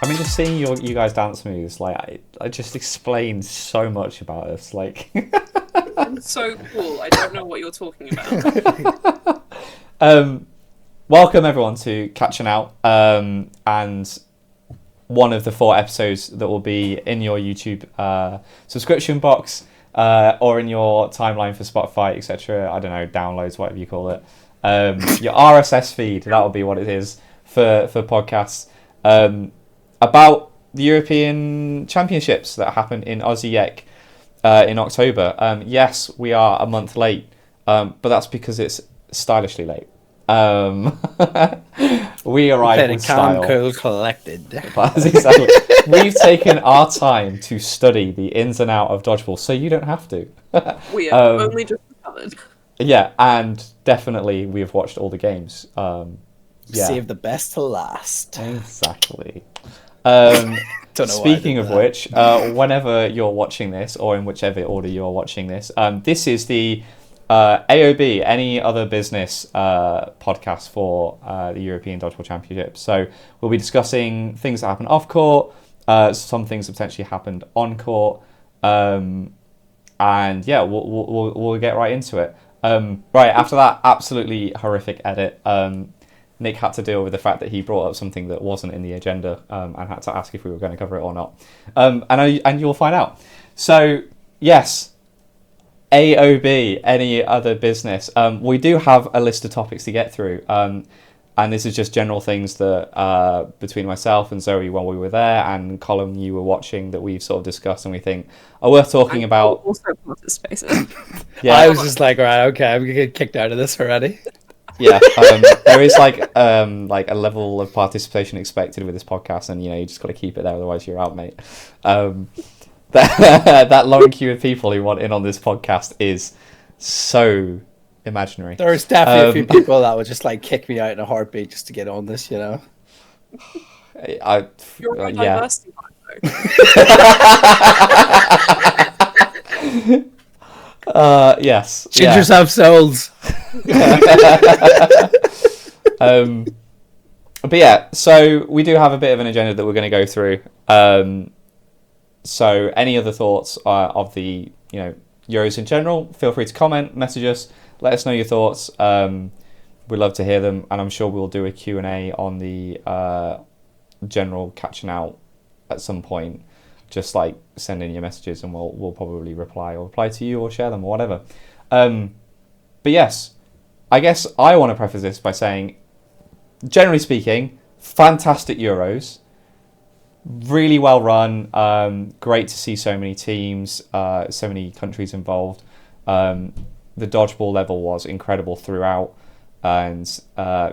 I mean, just seeing you guys dance moves, like, I just explained so much about us. Like, I'm so cool. I don't know what you're talking about. welcome everyone to Catching Out, and one of the 4 episodes that will be in your YouTube subscription box, or in your timeline for Spotify, etc. I don't know, downloads, whatever you call it. Your RSS feed, that will be what it is for podcasts. About the European Championships that happen in Osijek in October. Yes, we are a month late, but that's because it's stylishly late. We arrive with style. Cool, collected. Exactly. We've taken our time to study the ins and out of dodgeball, so you don't have to. We have only just covered. Yeah, and definitely we've watched all the games. Yeah. Save the best to last. Exactly. Don't know Speaking of which, whenever you're watching this, or in whichever order you're watching this, this is the AOB, Any Other Business podcast for the European Dodgeball Championship. So we'll be discussing things that happen off court, some things that potentially happened on court, and yeah, we'll get right into it. Right after that absolutely horrific edit, Nick had to deal with the fact that he brought up something that wasn't in the agenda, and had to ask if we were going to cover it or not. And you'll find out. So yes, AOB, Any Other Business. We do have a list of topics to get through, and this is just general things that between myself and Zoe when we were there, and Colin, you were watching, that we've sort of discussed and we think are worth talking about. Also participated. Yeah, I was just like, right, okay, I'm gonna get kicked out of this already. Yeah, there is like a level of participation expected with this podcast, and you just got to keep it there, otherwise you're out, mate. That long queue of people who want in on this podcast is so imaginary. There's definitely a few people that would just like kick me out in a heartbeat just to get on this, You're a yeah. diversity though. Yes. Ginger yourself souls. But yeah, so we do have a bit of an agenda that we're going to go through. So any other thoughts of the Euros in general, feel free to comment, message us, let us know your thoughts. We'd love to hear them, and I'm sure we'll do a Q&A on the general Catching Out at some point. Just like send in your messages and we'll probably reply to you or share them or whatever. But yes, I guess I want to preface this by saying, generally speaking, fantastic Euros. Really well run. Great to see so many teams, so many countries involved. The dodgeball level was incredible throughout, and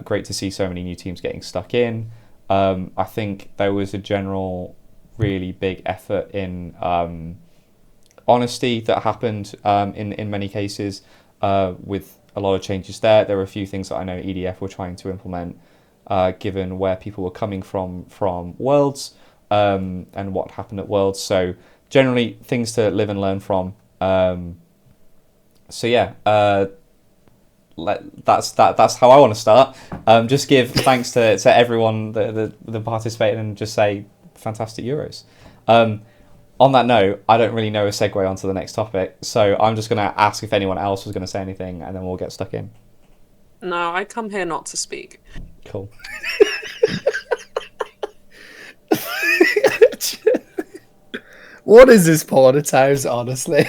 great to see so many new teams getting stuck in. I think there was a general really big effort in honesty that happened in many cases, with a lot of changes there. There were a few things that I know EDF were trying to implement, given where people were coming from Worlds, and what happened at Worlds. So generally things to live and learn from. So yeah, that's how I want to start. Just give thanks to everyone that participated, and just say fantastic Euros. On that note, I don't really know a segue onto the next topic, so I'm just going to ask if anyone else was going to say anything, and then we'll get stuck in. No, I come here not to speak. Cool. What is this pod at times, honestly?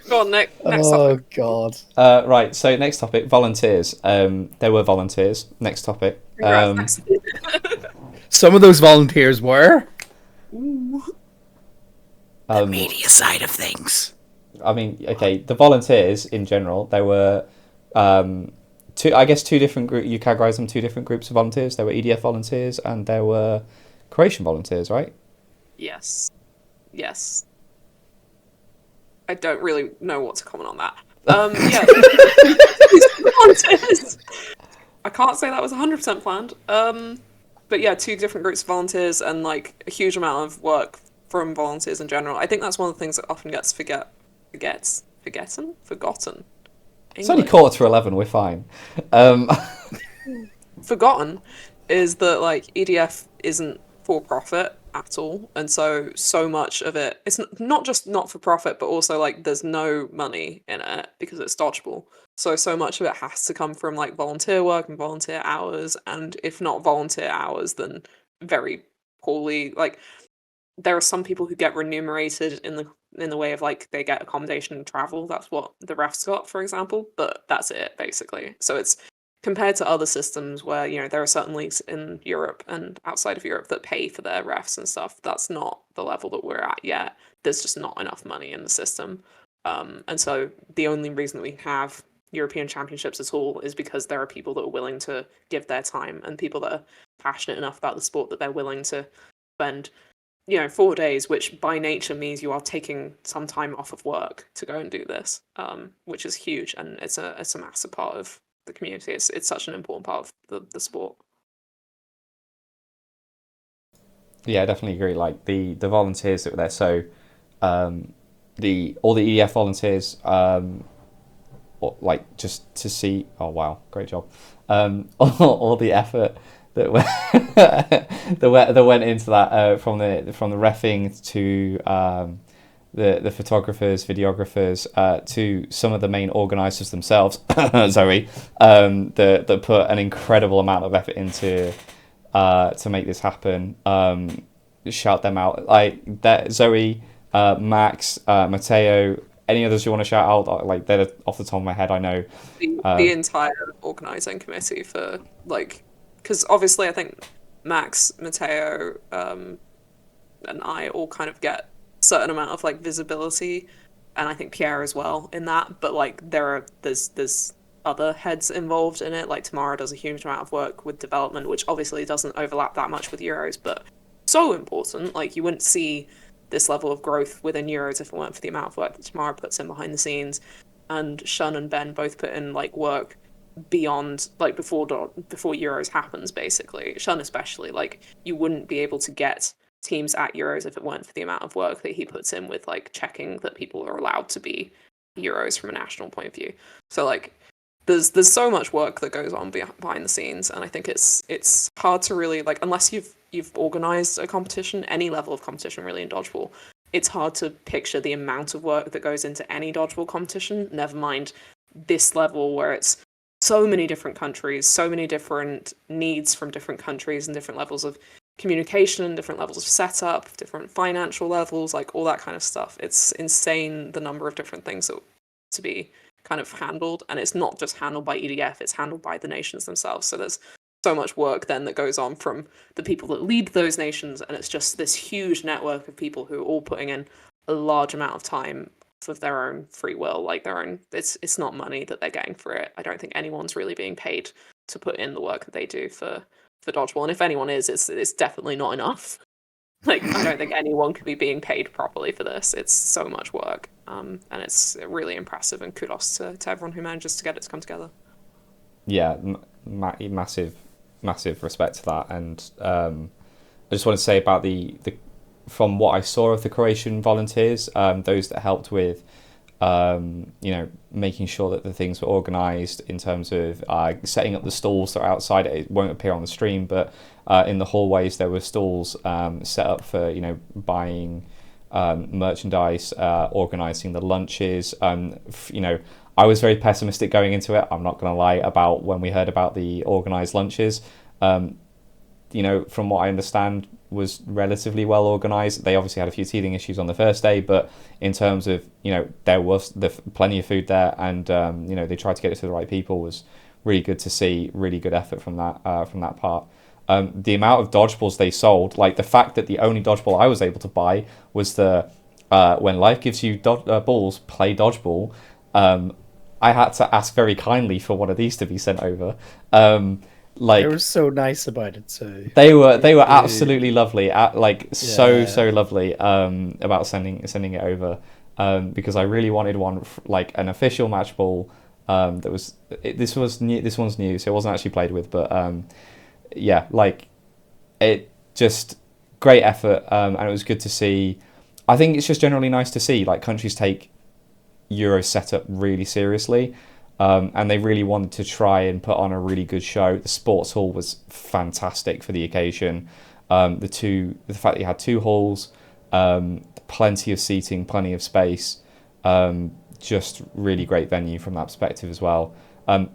Go on, Nick. Next Oh, topic. God. Right, so next topic, volunteers. There were volunteers. Next topic. Congrats, next. Some of those volunteers were Ooh. the media side of things. I mean, okay, the volunteers in general, there were two different groups. You categorise them two different groups of volunteers. There were EDF volunteers and there were Croatian volunteers, right? Yes. I don't really know what to comment on that. Yeah. Volunteers. I can't say that was 100% planned. But yeah, two different groups of volunteers, and like a huge amount of work from volunteers in general. I think that's one of the things that often gets forgotten. It's only 11:15. We're fine. Forgotten. is that like EDF isn't for profit at all, and so much of it, it's not just not for profit, but also like there's no money in it because it's dodgeball. So much of it has to come from like volunteer work and volunteer hours, and if not volunteer hours, then very poorly. Like there are some people who get remunerated in the way of like they get accommodation and travel. That's what the refs got, for example, but that's it basically. So it's compared to other systems where there are certain leagues in Europe and outside of Europe that pay for their refs and stuff. That's not the level that we're at yet. There's just not enough money in the system, and so the only reason that we have European Championships at all is because there are people that are willing to give their time and people that are passionate enough about the sport that they're willing to spend 4 days, which by nature means you are taking some time off of work to go and do this, which is huge, and it's a massive part of the community. It's such an important part of the sport. Yeah, I definitely agree. Like the volunteers that were there, so the all the EDF volunteers, like just to see. Oh wow, great job! All the effort that went that went into that from the reffing to the photographers, videographers, to some of the main organisers themselves, Zoe, that put an incredible amount of effort into to make this happen. Shout them out, like that, Zoe, Max, Matteo. Any others you want to shout out? Like they're off the top of my head, I know. The entire organising committee for like, because obviously I think Max, Matteo, and I all kind of get a certain amount of like visibility, and I think Pierre as well in that. But like there's other heads involved in it. Like Tamara does a huge amount of work with development, which obviously doesn't overlap that much with Euros, but so important. Like you wouldn't see this level of growth within Euros if it weren't for the amount of work that Tamara puts in behind the scenes. And Shun and Ben both put in like work beyond like before Euros happens basically. Shun especially, like you wouldn't be able to get teams at Euros if it weren't for the amount of work that he puts in with like checking that people are allowed to be Euros from a national point of view. So like there's so much work that goes on behind the scenes, and I think it's hard to really like, unless you've organized a competition, any level of competition really in dodgeball, it's hard to picture the amount of work that goes into any dodgeball competition, never mind this level where it's so many different countries, so many different needs from different countries and different levels of communication, different levels of setup, different financial levels, like all that kind of stuff. It's insane the number of different things that to be kind of handled, and it's not just handled by EDF, it's handled by the nations themselves. So there's so much work then that goes on from the people that lead those nations, and it's just this huge network of people who are all putting in a large amount of time of their own free will, like their own. It's not money that they're getting for it. I don't think anyone's really being paid to put in the work that they do for dodgeball, and if anyone is, it's definitely not enough. Like I don't think anyone could be being paid properly for this. It's so much work, and it's really impressive. And kudos to everyone who manages to get it to come together. Yeah, massive respect to that. And I just want to say about the from what I saw of the Croatian volunteers, those that helped with making sure that the things were organised in terms of setting up the stalls that are outside. It won't appear on the stream, but in the hallways there were stalls set up for buying merchandise, organising the lunches. I was very pessimistic going into it, I'm not going to lie, about when we heard about the organised lunches. From what I understand, was relatively well organised. They obviously had a few teething issues on the first day, but in terms of, there was plenty of food there, and, they tried to get it to the right people. Was really good to see, really good effort from that part. The amount of dodgeballs they sold, like the fact that the only dodgeball I was able to buy was the when life gives you balls, play dodgeball. I had to ask very kindly for one of these to be sent over. They were so nice about it too. They were absolutely lovely. So lovely about sending it over. Because I really wanted one like an official match ball. This was new. This one's new, so it wasn't actually played with. But it just great effort, and it was good to see. I think it's just generally nice to see like countries take Euro setup really seriously. and they really wanted to try and put on a really good show. The sports hall was fantastic for the occasion. The fact that you had two halls, plenty of seating, plenty of space, just really great venue from that perspective as well.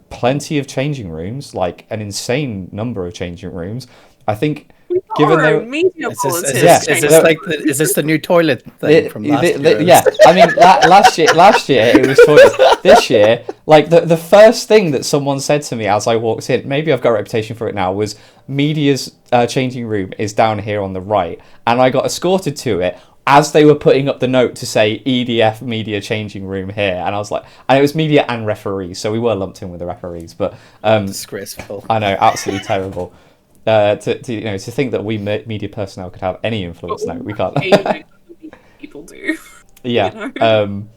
Plenty of changing rooms, like an insane number of changing rooms. I think, given Our they media Is this, volunteers is this, is changed. this like is this the new toilet thing from last year? yeah, I mean, last year it was toilets. This year, like the first thing that someone said to me as I walked in, maybe I've got a reputation for it now, was media's changing room is down here on the right, and I got escorted to it as they were putting up the note to say EDF media changing room here, and I was like, and it was media and referees, so we were lumped in with the referees, but Disgraceful. I know, absolutely terrible. To think that we media personnel could have any influence. No, we can't. People do. Yeah. You know?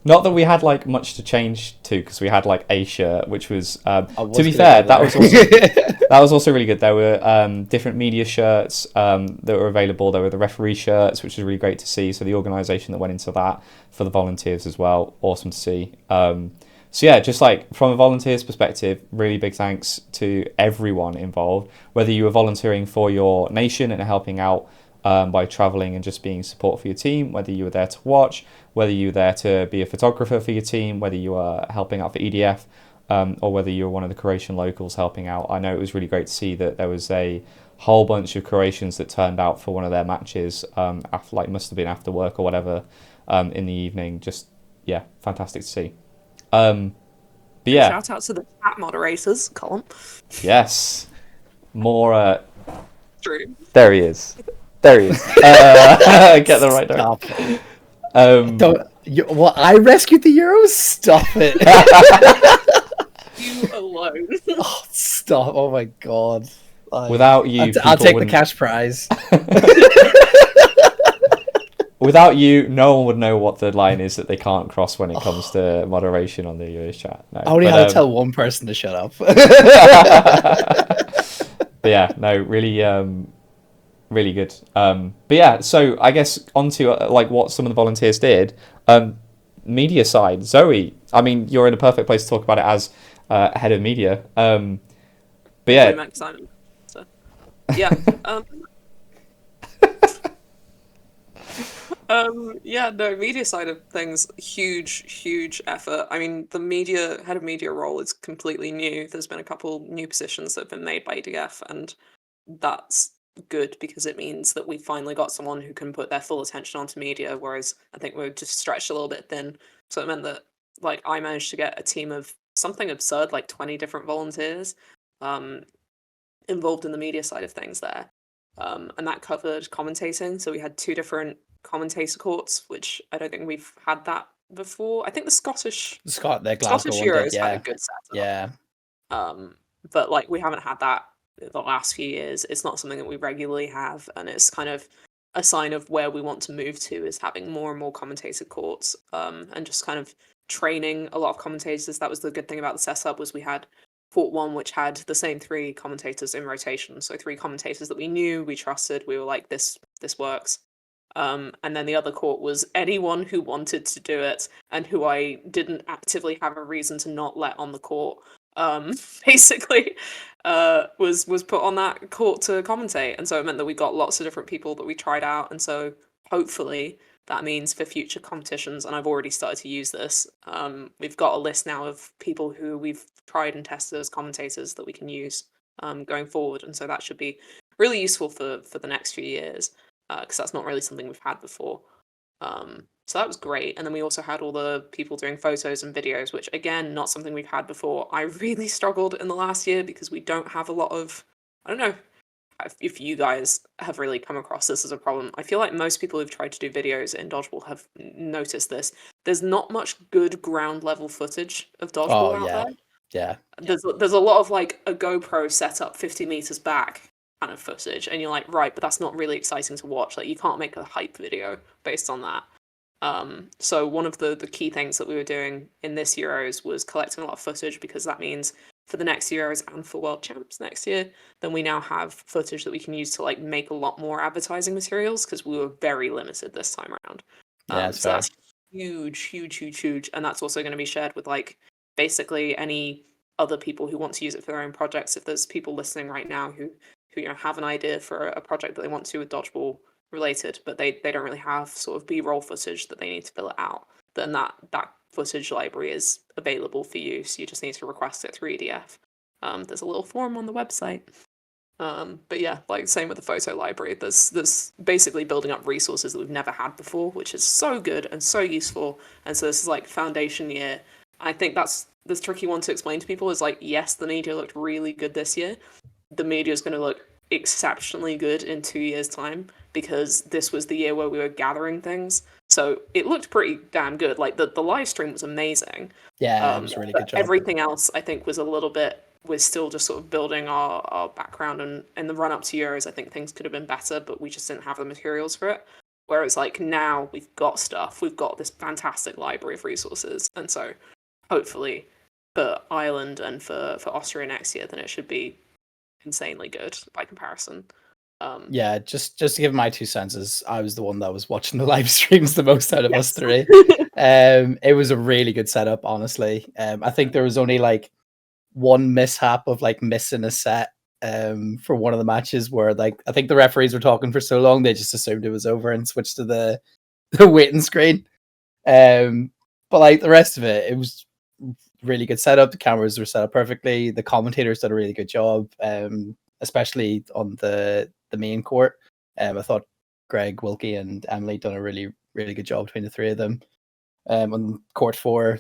Not that we had like much to change to, because we had like a shirt, which was to be gonna fair, go that there. was also that was also really good. There were different media shirts that were available. There were the referee shirts, which was really great to see. So the organisation that went into that for the volunteers as well, awesome to see. So yeah, just like from a volunteer's perspective, really big thanks to everyone involved, whether you were volunteering for your nation and helping out by travelling and just being support for your team, whether you were there to watch, whether you were there to be a photographer for your team, whether you were helping out for EDF, or whether you were one of the Croatian locals helping out. I know it was really great to see that there was a whole bunch of Croatians that turned out for one of their matches, after, like, must have been after work or whatever, in the evening. Just, yeah, fantastic to see. But yeah. Shout out to the chat moderators, Colin. Yes. More. True. There he is. There he is. Get the right Stop. note. What? I rescued the Euros? Stop it. You alone. Oh, stop. Oh my god. Without you, I'll take the wouldn't- cash prize. Without you, no one would know what the line is that they can't cross when it comes to moderation on the US chat. No. I only had to tell one person to shut up. But yeah, no, really, really good. But yeah, so I guess onto like what some of the volunteers did. Media side, Zoe. I mean, you're in a perfect place to talk about it as head of media. But yeah, Simon. So, yeah. Yeah, no, media side of things, huge effort. I mean, the head of media role is completely new. There's been a couple new positions that have been made by EDF, and that's good because it means that we finally got someone who can put their full attention onto media, whereas I think we were just stretched a little bit thin. So it meant that, like, I managed to get a team of something absurd, like 20 different volunteers, involved in the media side of things there. And that covered commentating. So we had 2 different commentator courts, which I don't think we've had that before. I think the Scottish Their Glasgow Scottish one Euros did, had a yeah. good setup. Yeah. But like we haven't had that the last few years. It's not something that we regularly have, and it's kind of a sign of where we want to move to, is having more and more commentator courts, and just kind of training a lot of commentators. That was the good thing about the setup, was we had Court 1, which had the same 3 commentators in rotation. So 3 commentators that we knew, we trusted, we were like, this works. And then the other court was anyone who wanted to do it and who I didn't actively have a reason to not let on the court, basically, was put on that court to commentate. And so it meant that we got lots of different people that we tried out. And so hopefully that means for future competitions, and I've already started to use this, we've got a list now of people who we've tried and tested as commentators that we can use going forward. And so that should be really useful for the next few years, because that's not really something we've had before. So that was great. And then we also had all the people doing photos and videos, which, again, not something we've had before. I really struggled in the last year because we don't have a lot of, I don't know if you guys have really come across this as a problem. I feel like most people who've tried to do videos in dodgeball have noticed this. There's not much good ground level footage of dodgeball out there. Yeah. There's a lot of like a GoPro set up 50 meters back kind of footage, and you're like, right, but that's not really exciting to watch. Like, you can't make a hype video based on that. So one of the key things that we were doing in this Euros was collecting a lot of footage, because that means for the next Euros and for World Champs next year, then we now have footage that we can use to like make a lot more advertising materials, because we were very limited this time around. Yeah, so that's huge, and that's also going to be shared with like basically any other people who want to use it for their own projects. If there's people listening right now who have an idea for a project that they want to with dodgeball related, but they don't really have sort of B-roll footage that they need to fill it out, then that footage library is available for you. So you just need to request it through EDF. There's a little form on the website. But yeah, like same with the photo library. There's basically building up resources that we've never had before, which is so good and so useful. And so this is like foundation year. I think that's this tricky one to explain to people is like, yes, the media looked really good this year. The media is going to look exceptionally good in 2 years' time because this was the year where we were gathering things. So it looked pretty damn good. Like the live stream was amazing. Yeah, it was a really good job. Everything else, I think, was a little bit. We're still just sort of building our background, and in the run up to Euros, I think things could have been better, but we just didn't have the materials for it. Whereas, like now, we've got stuff. We've got this fantastic library of resources, and so hopefully, for Ireland and for Austria next year, then it should be insanely good by comparison. Yeah, just to give my 2 cents, I was the one that was watching the live streams the most out of us three. It was a really good setup, honestly. I think there was only like one mishap of like missing a set for one of the matches where like I think the referees were talking for so long they just assumed it was over and switched to the waiting screen. But like the rest of it was really good setup. The cameras were set up perfectly. The commentators did a really good job, especially on the main court. I thought Greg, Wilkie, and Emily done a really, really good job between the three of them. On court 4,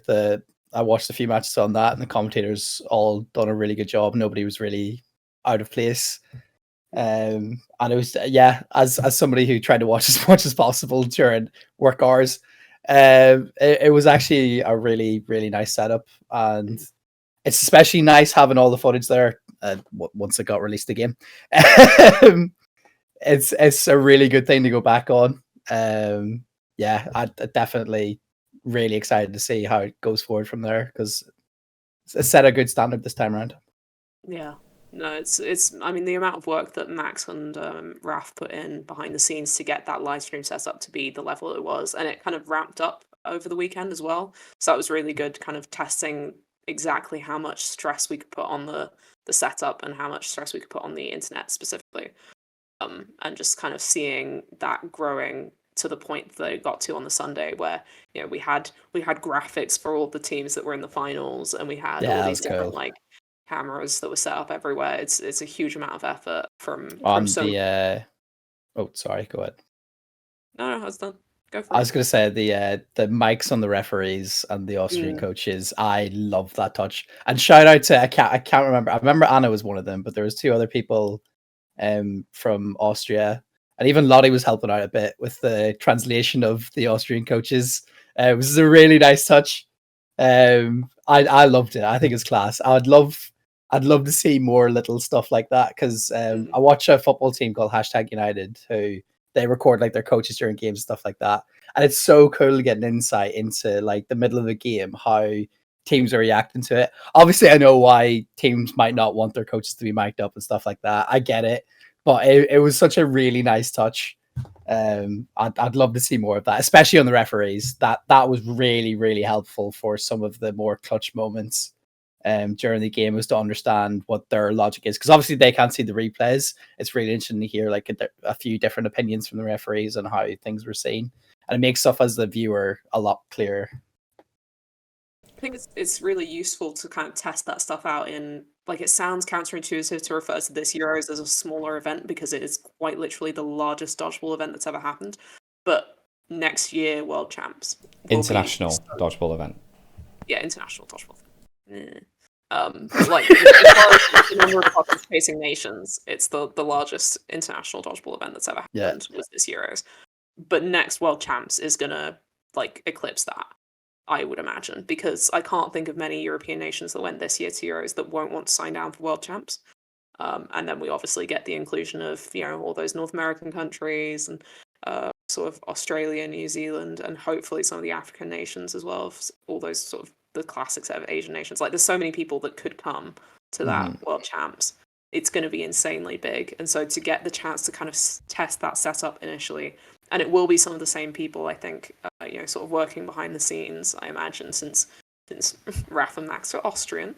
I watched a few matches on that, and the commentators all done a really good job. Nobody was really out of place. And it was, as somebody who tried to watch as much as possible during work hours, it was actually a really, really nice setup. And it's especially nice having all the footage there once it got released again. It's a really good thing to go back on. I definitely really excited to see how it goes forward from there because it's set a good standard this time around. Yeah, no, it's. I mean, the amount of work that Max and Raf put in behind the scenes to get that live stream set up to be the level it was, and it kind of ramped up over the weekend as well. So that was really good, kind of testing exactly how much stress we could put on the setup and how much stress we could put on the internet specifically, and just kind of seeing that growing to the point that it got to on the Sunday, where we had graphics for all the teams that were in the finals, and we had all these different like cameras that were set up everywhere. It's a huge amount of effort from the. Oh, sorry. Go ahead. No, I was done. Go for it. I was going to say the mics on the referees and the Austrian coaches. I love that touch. And shout out to I can't remember. I remember Anna was one of them, but there was 2 other people from Austria, and even Lottie was helping out a bit with the translation of the Austrian coaches. It was a really nice touch. I loved it. I think it's class. I'd love to see more little stuff like that because I watch a football team called #United who they record like their coaches during games and stuff like that, and it's so cool to get an insight into like the middle of the game how teams are reacting to it. Obviously, I know why teams might not want their coaches to be mic'd up and stuff like that. I get it, but it was such a really nice touch. I'd love to see more of that, especially on the referees. That was really, really helpful for some of the more clutch moments during the game, was to understand what their logic is, because obviously they can't see the replays. It's really interesting to hear like a few different opinions from the referees on how things were seen, and it makes stuff as the viewer a lot clearer. I think it's really useful to kind of test that stuff out in, like, it sounds counterintuitive to refer to this Euros as a smaller event because it is quite literally the largest dodgeball event that's ever happened. But next year, World Champs. International dodgeball event. Yeah, international dodgeball. Like, as far as the number of participating nations, it's the largest international dodgeball event that's ever happened was this Euros. But next World Champs is gonna like eclipse that, I would imagine, because I can't think of many European nations that went this year to Euros that won't want to sign down for World Champs. And then we obviously get the inclusion of all those North American countries and sort of Australia, New Zealand, and hopefully some of the African nations as well. All those sort of the classic set of Asian nations. Like, there's so many people that could come to that World Champs. It's going to be insanely big, and so to get the chance to kind of test that setup initially. And it will be some of the same people, I think, sort of working behind the scenes, I imagine, since since Raph and Max are Austrian.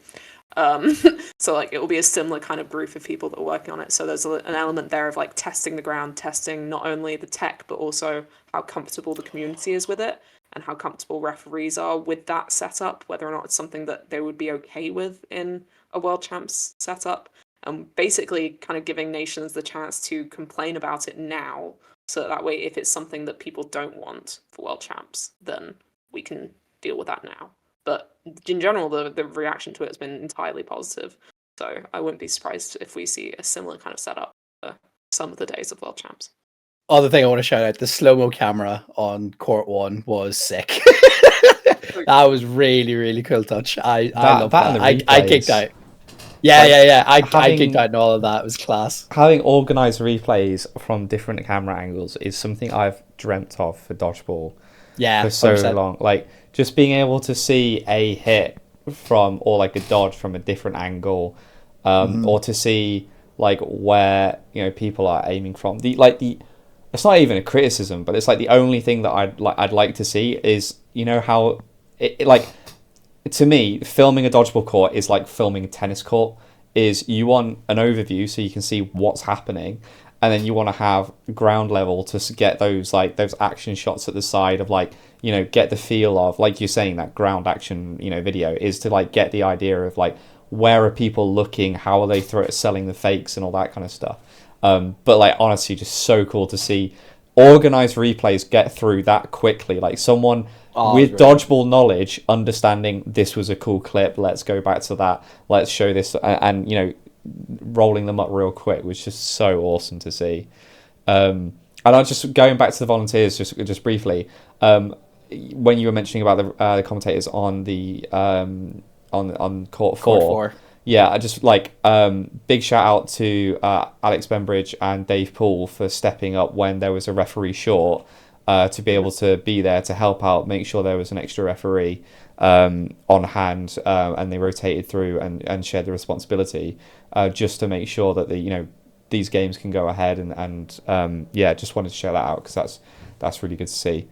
So like it will be a similar kind of group of people that are working on it. So there's an element there of like testing the ground, testing not only the tech but also how comfortable the community is with it and how comfortable referees are with that setup, whether or not it's something that they would be okay with in a World Champs setup. Basically kind of giving nations the chance to complain about it now, so that way if it's something that people don't want for World Champs, then we can deal with that now. But in general, the reaction to it has been entirely positive. So I wouldn't be surprised if we see a similar kind of setup for some of the days of World Champs. Other thing I want to shout out, the slow-mo camera on Court 1 was sick. That was really, really cool touch. I love that. I geeked out. Yeah. I geeked out and all of that. It was class. Having organised replays from different camera angles is something I've dreamt of for dodgeball for so 100%. long. Like, just being able to see a hit from, or like a dodge from a different angle, or to see like where, you know, people are aiming from. It's not even a criticism, but it's like the only thing that I'd like to see is, you know, how it like, to me, filming a dodgeball court is like filming a tennis court. Is you want an overview so you can see what's happening, and then you want to have ground level to get those action shots at the side of, like, you know, get the feel of, like you're saying, that ground action, you know, video is to like get the idea of like where are people looking, how are they selling the fakes and all that kind of stuff. But like, honestly, just so cool to see organized replays get through that quickly. Like someone with dodgeball knowledge understanding this was a cool clip, let's go back to that, let's show this, and you know, rolling them up real quick was just so awesome to see. And I just going back to the volunteers just briefly. When you were mentioning about the commentators on the on court 4. Yeah, I just like big shout out to Alex Bembridge and Dave Poole for stepping up when there was a referee short, to be able to be there to help out, make sure there was an extra referee on hand, and they rotated through and shared the responsibility, just to make sure that these games can go ahead, and just wanted to share that out because that's really good to see.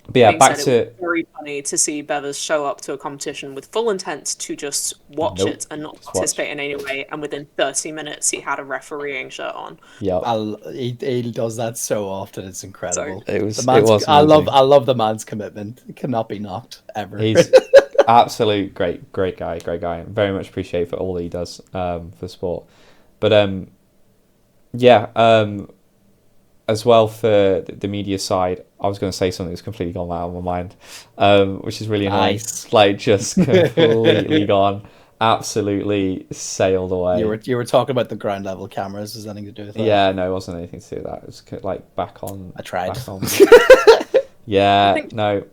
But yeah, back to it was very funny to see Bevers show up to a competition with full intent to just watch it and not participate in any way, and within 30 minutes he had a refereeing shirt on. Yeah, he does that so often. It's incredible. So, I love the man's commitment. It cannot be knocked ever. He's absolute great guy. Very much appreciate for all that he does for sport. But as well, for the media side, I was going to say something that's completely gone out of my mind, which is really nice. Like, just completely gone, absolutely sailed away. You were talking about the ground level cameras. Is anything to do with that? Yeah, no, it wasn't anything to do with that. It was like back on. I tried. Yeah, no.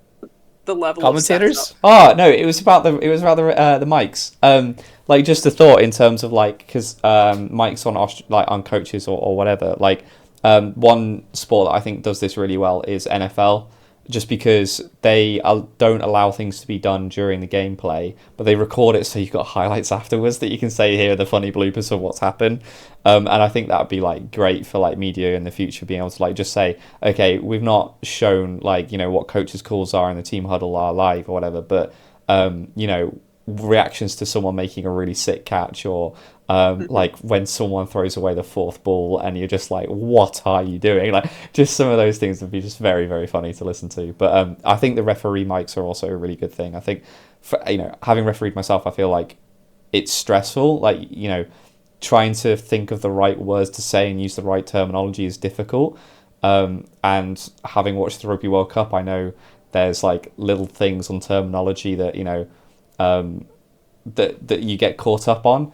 The level commentators. Oh no, it was about the mics. Like, just a thought in terms of, like, because mics on coaches or whatever, like. One sport that I think does this really well is NFL, just because they don't allow things to be done during the gameplay, but they record it so you've got highlights afterwards that you can say, here are the funny bloopers of what's happened. And I think that would be like great for like media in the future, being able to like just say, okay, we've not shown like, you know, what coaches' calls are in the team huddle are live or whatever, but you know, reactions to someone making a really sick catch, or like when someone throws away the fourth ball and you're just like, what are you doing? Like, just some of those things would be just very, very funny to listen to. But I think the referee mics are also a really good thing. I think, having refereed myself, I feel like it's stressful. Like, you know, trying to think of the right words to say and use the right terminology is difficult. And having watched the Rugby World Cup, I know there's like little things on terminology that, you know, that you get caught up on.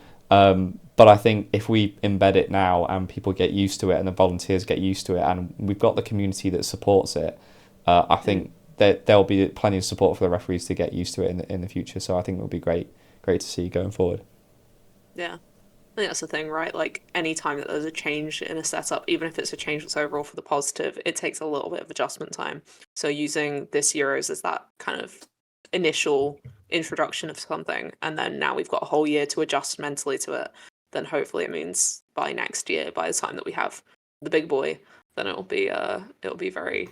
But I think if we embed it now and people get used to it and the volunteers get used to it and we've got the community that supports it, I think that there'll be plenty of support for the referees to get used to it in the future. So I think it'll be great to see going forward. Yeah. I think that's the thing, right? Like, any time that there's a change in a setup, even if it's a change that's overall for the positive, it takes a little bit of adjustment time. So using this Euros as that kind of initial introduction of something, and then now we've got a whole year to adjust mentally to it, then hopefully it means by next year, by the time that we have the big boy, then it'll be very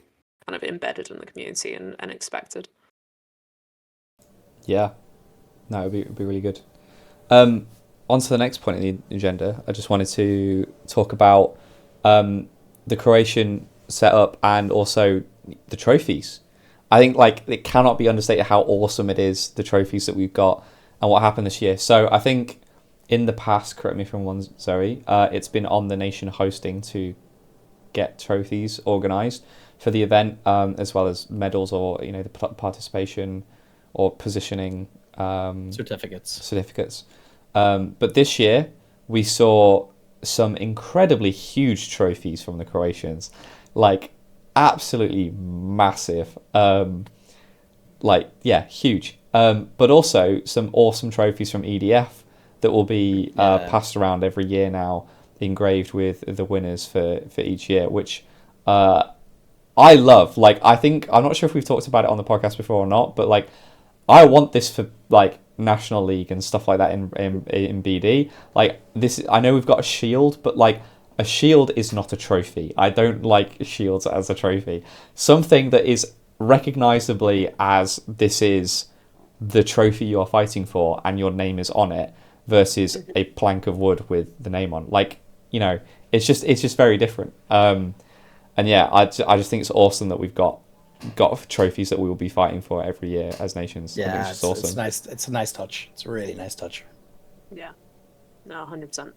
kind of embedded in the community and expected. Yeah, no, it'd be really good. On to the next point in the agenda. I just wanted to talk about the Croatian setup and also the trophies. I think like it cannot be understated how awesome it is, the trophies that we've got and what happened this year. So I think in the past, correct me if I'm wrong, Zoe, it's been on the nation hosting to get trophies organised for the event, as well as medals or the participation or positioning certificates. But this year we saw some incredibly huge trophies from the Croatians, like absolutely massive. Huge. But also some awesome trophies from EDF that will be passed around every year now, engraved with the winners for each year, which I love. Like, I think, I'm not sure if we've talked about it on the podcast before or not, but like, I want this for like National League and stuff like that in BD. Like this, I know we've got a shield, but like a shield is not a trophy. I don't like shields as a trophy. Something that is recognizably as this is the trophy you are fighting for and your name is on it versus a plank of wood with the name on. Like, it's just very different. And yeah, I just think it's awesome that we've got trophies that we will be fighting for every year as nations. I think it's just awesome. It's nice. It's a nice touch. It's a really nice touch. Yeah, no, 100%.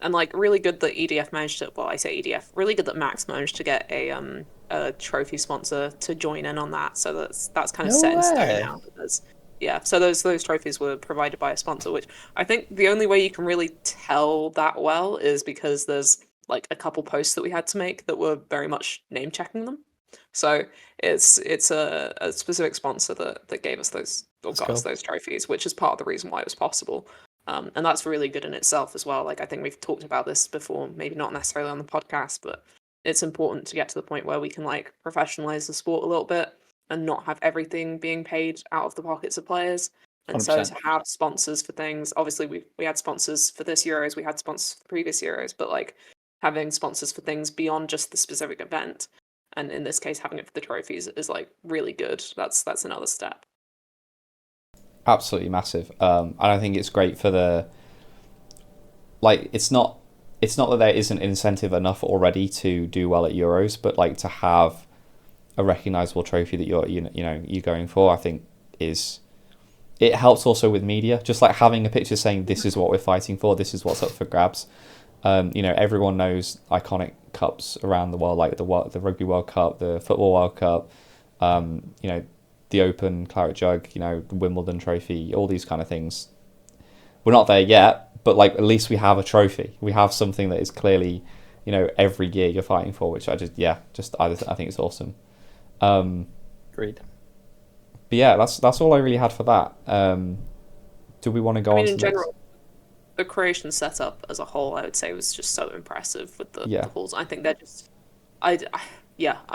And like really good that EDF managed to. Well, I say EDF. Really good that Max managed to get a trophy sponsor to join in on that. So that's kind of set in stone now. Because so those trophies were provided by a sponsor, which I think the only way you can really tell that well is because there's like a couple posts that we had to make that were very much name checking them. So it's a specific sponsor that gave us those or got us those trophies, which is part of the reason why it was possible. And that's really good in itself as well. Like I think we've talked about this before, maybe not necessarily on the podcast, but it's important to get to the point where we can like professionalize the sport a little bit and not have everything being paid out of the pockets of players. And 100%. So to have sponsors for things, obviously we had sponsors for this Euros, we had sponsors for the previous Euros, but like having sponsors for things beyond just the specific event, and in this case having it for the trophies is like really good. That's another step. Absolutely massive. And I think it's great for the like it's not that there isn't incentive enough already to do well at Euros, but like to have a recognizable trophy that you're going for, I think it helps also with media, just like having a picture saying this is what we're fighting for, this is what's up for grabs. Everyone knows iconic cups around the world, like the Rugby World Cup, the Football World Cup, the Open Claret Jug, the Wimbledon Trophy, all these kind of things. We're not there yet, but like at least we have a trophy. We have something that is clearly, every year you're fighting for, which I think it's awesome. Great. But yeah, that's all I really had for that. Do we want to go on to in general, the Croatian setup as a whole, I would say, was just so impressive with the halls. I think they're just, I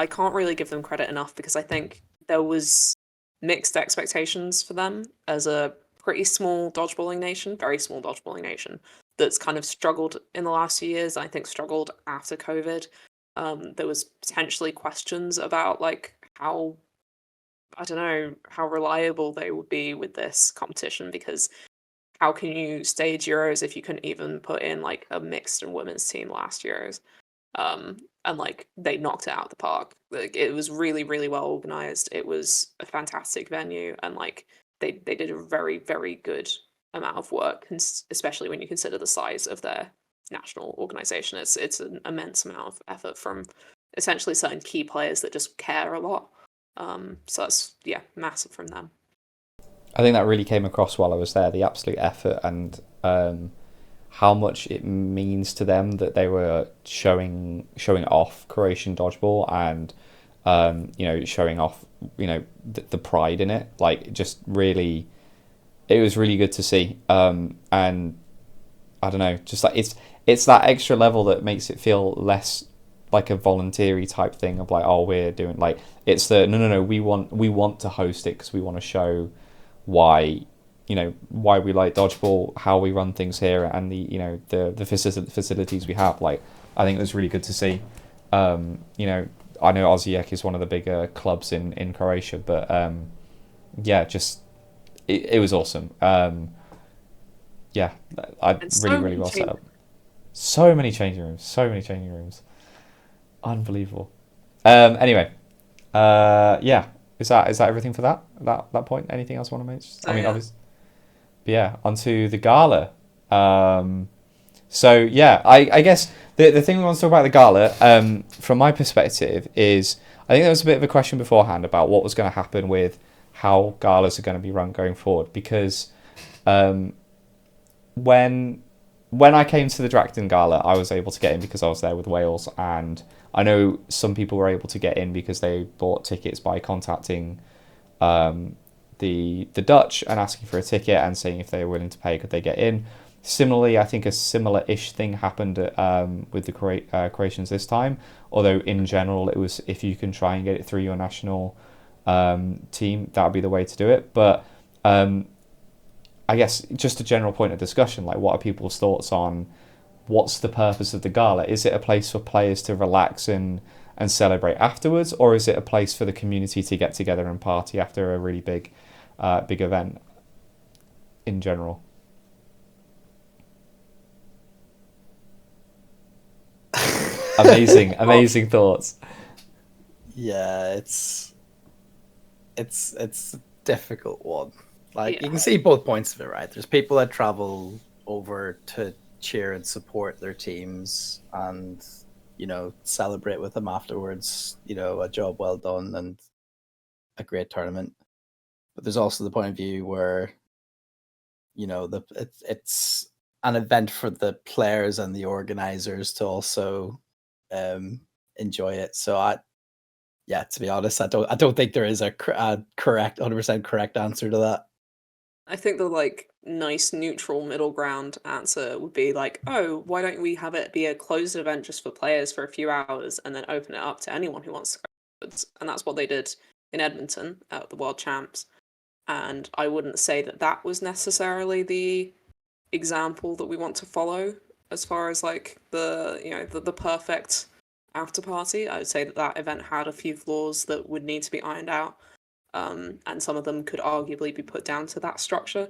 can't really give them credit enough because I think there was mixed expectations for them as a pretty small dodgeballing nation, very small dodgeballing nation that's kind of struggled in the last few years. I think struggled after COVID. There was potentially questions about like how reliable they would be with this competition, because how can you stage Euros if you couldn't even put in like a mixed and women's team last Euros? And like they knocked it out of the park. Like it was really, really well organized. It was a fantastic venue, and like they did a very, very good amount of work, especially when you consider the size of their national organization. It's an immense amount of effort from essentially certain key players that just care a lot. So that's massive from them. I think that really came across while I was there, the absolute effort and how much it means to them that they were showing off Croatian dodgeball and showing off the pride in it. Like just really, it was really good to see. And I don't know, just like it's that extra level that makes it feel less like a voluntary type thing of like, oh, we're doing like, it's the no, we want to host it because we want to show why we like dodgeball, how we run things here, and the facilities we have. Like, I think it was really good to see. I know Osijek is one of the bigger clubs in Croatia, but just it was awesome. Yeah, I And so really, really many well set change- up. So many changing rooms. Unbelievable. Anyway, yeah. Is that everything for that point? Anything else you want to mention? So, I mean, yeah. obviously, but yeah. Onto the gala. So yeah, I guess the thing we want to talk about the gala, from my perspective, is I think there was a bit of a question beforehand about what was going to happen with how galas are going to be run going forward, because when I came to the Dracton Gala, I was able to get in because I was there with Wales, and I know some people were able to get in because they bought tickets by contacting the Dutch and asking for a ticket and saying if they were willing to pay, could they get in. Similarly, I think a similar-ish thing happened with the Croatians this time, although in general it was if you can try and get it through your national team, that would be the way to do it. But I guess just a general point of discussion, like what are people's thoughts on what's the purpose of the gala? Is it a place for players to relax and celebrate afterwards, or is it a place for the community to get together and party after a really big event in general? Amazing thoughts. Yeah, it's a difficult one. Like Yeah. you can see both points of it, right? There's people that travel over to cheer and support their teams and, you know, celebrate with them afterwards, you know, a job well done and a great tournament. But there's also the point of view where, you know, it's an event for the players and the organizers to also enjoy it. So yeah, to be honest, I don't think there is a correct 100% correct answer to that. I think the like nice neutral middle ground answer would be like, oh, why don't we have it be a closed event just for players for a few hours and then open it up to anyone who wants to go afterwards? And that's what they did in Edmonton at the World Champs. And I wouldn't say that that was necessarily the example that we want to follow as far as like the perfect after party. I would say that that event had a few flaws that would need to be ironed out. And some of them could arguably be put down to that structure.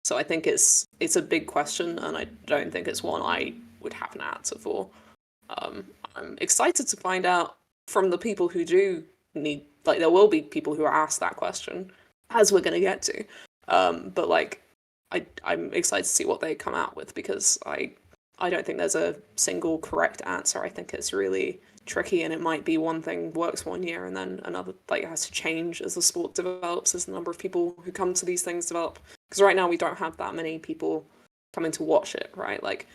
So I think it's a big question, and I don't think it's one I would have an answer for. I'm excited to find out from the people who do need, like, there will be people who are asked that question, as we're going to get to. But like, I'm excited to see what they come out with, because I don't think there's a single correct answer. I think it's really tricky, and it might be one thing works one year and then another, like, it has to change as the sport develops, as the number of people who come to these things develop. Because right now we don't have that many people coming to watch it, right? Like,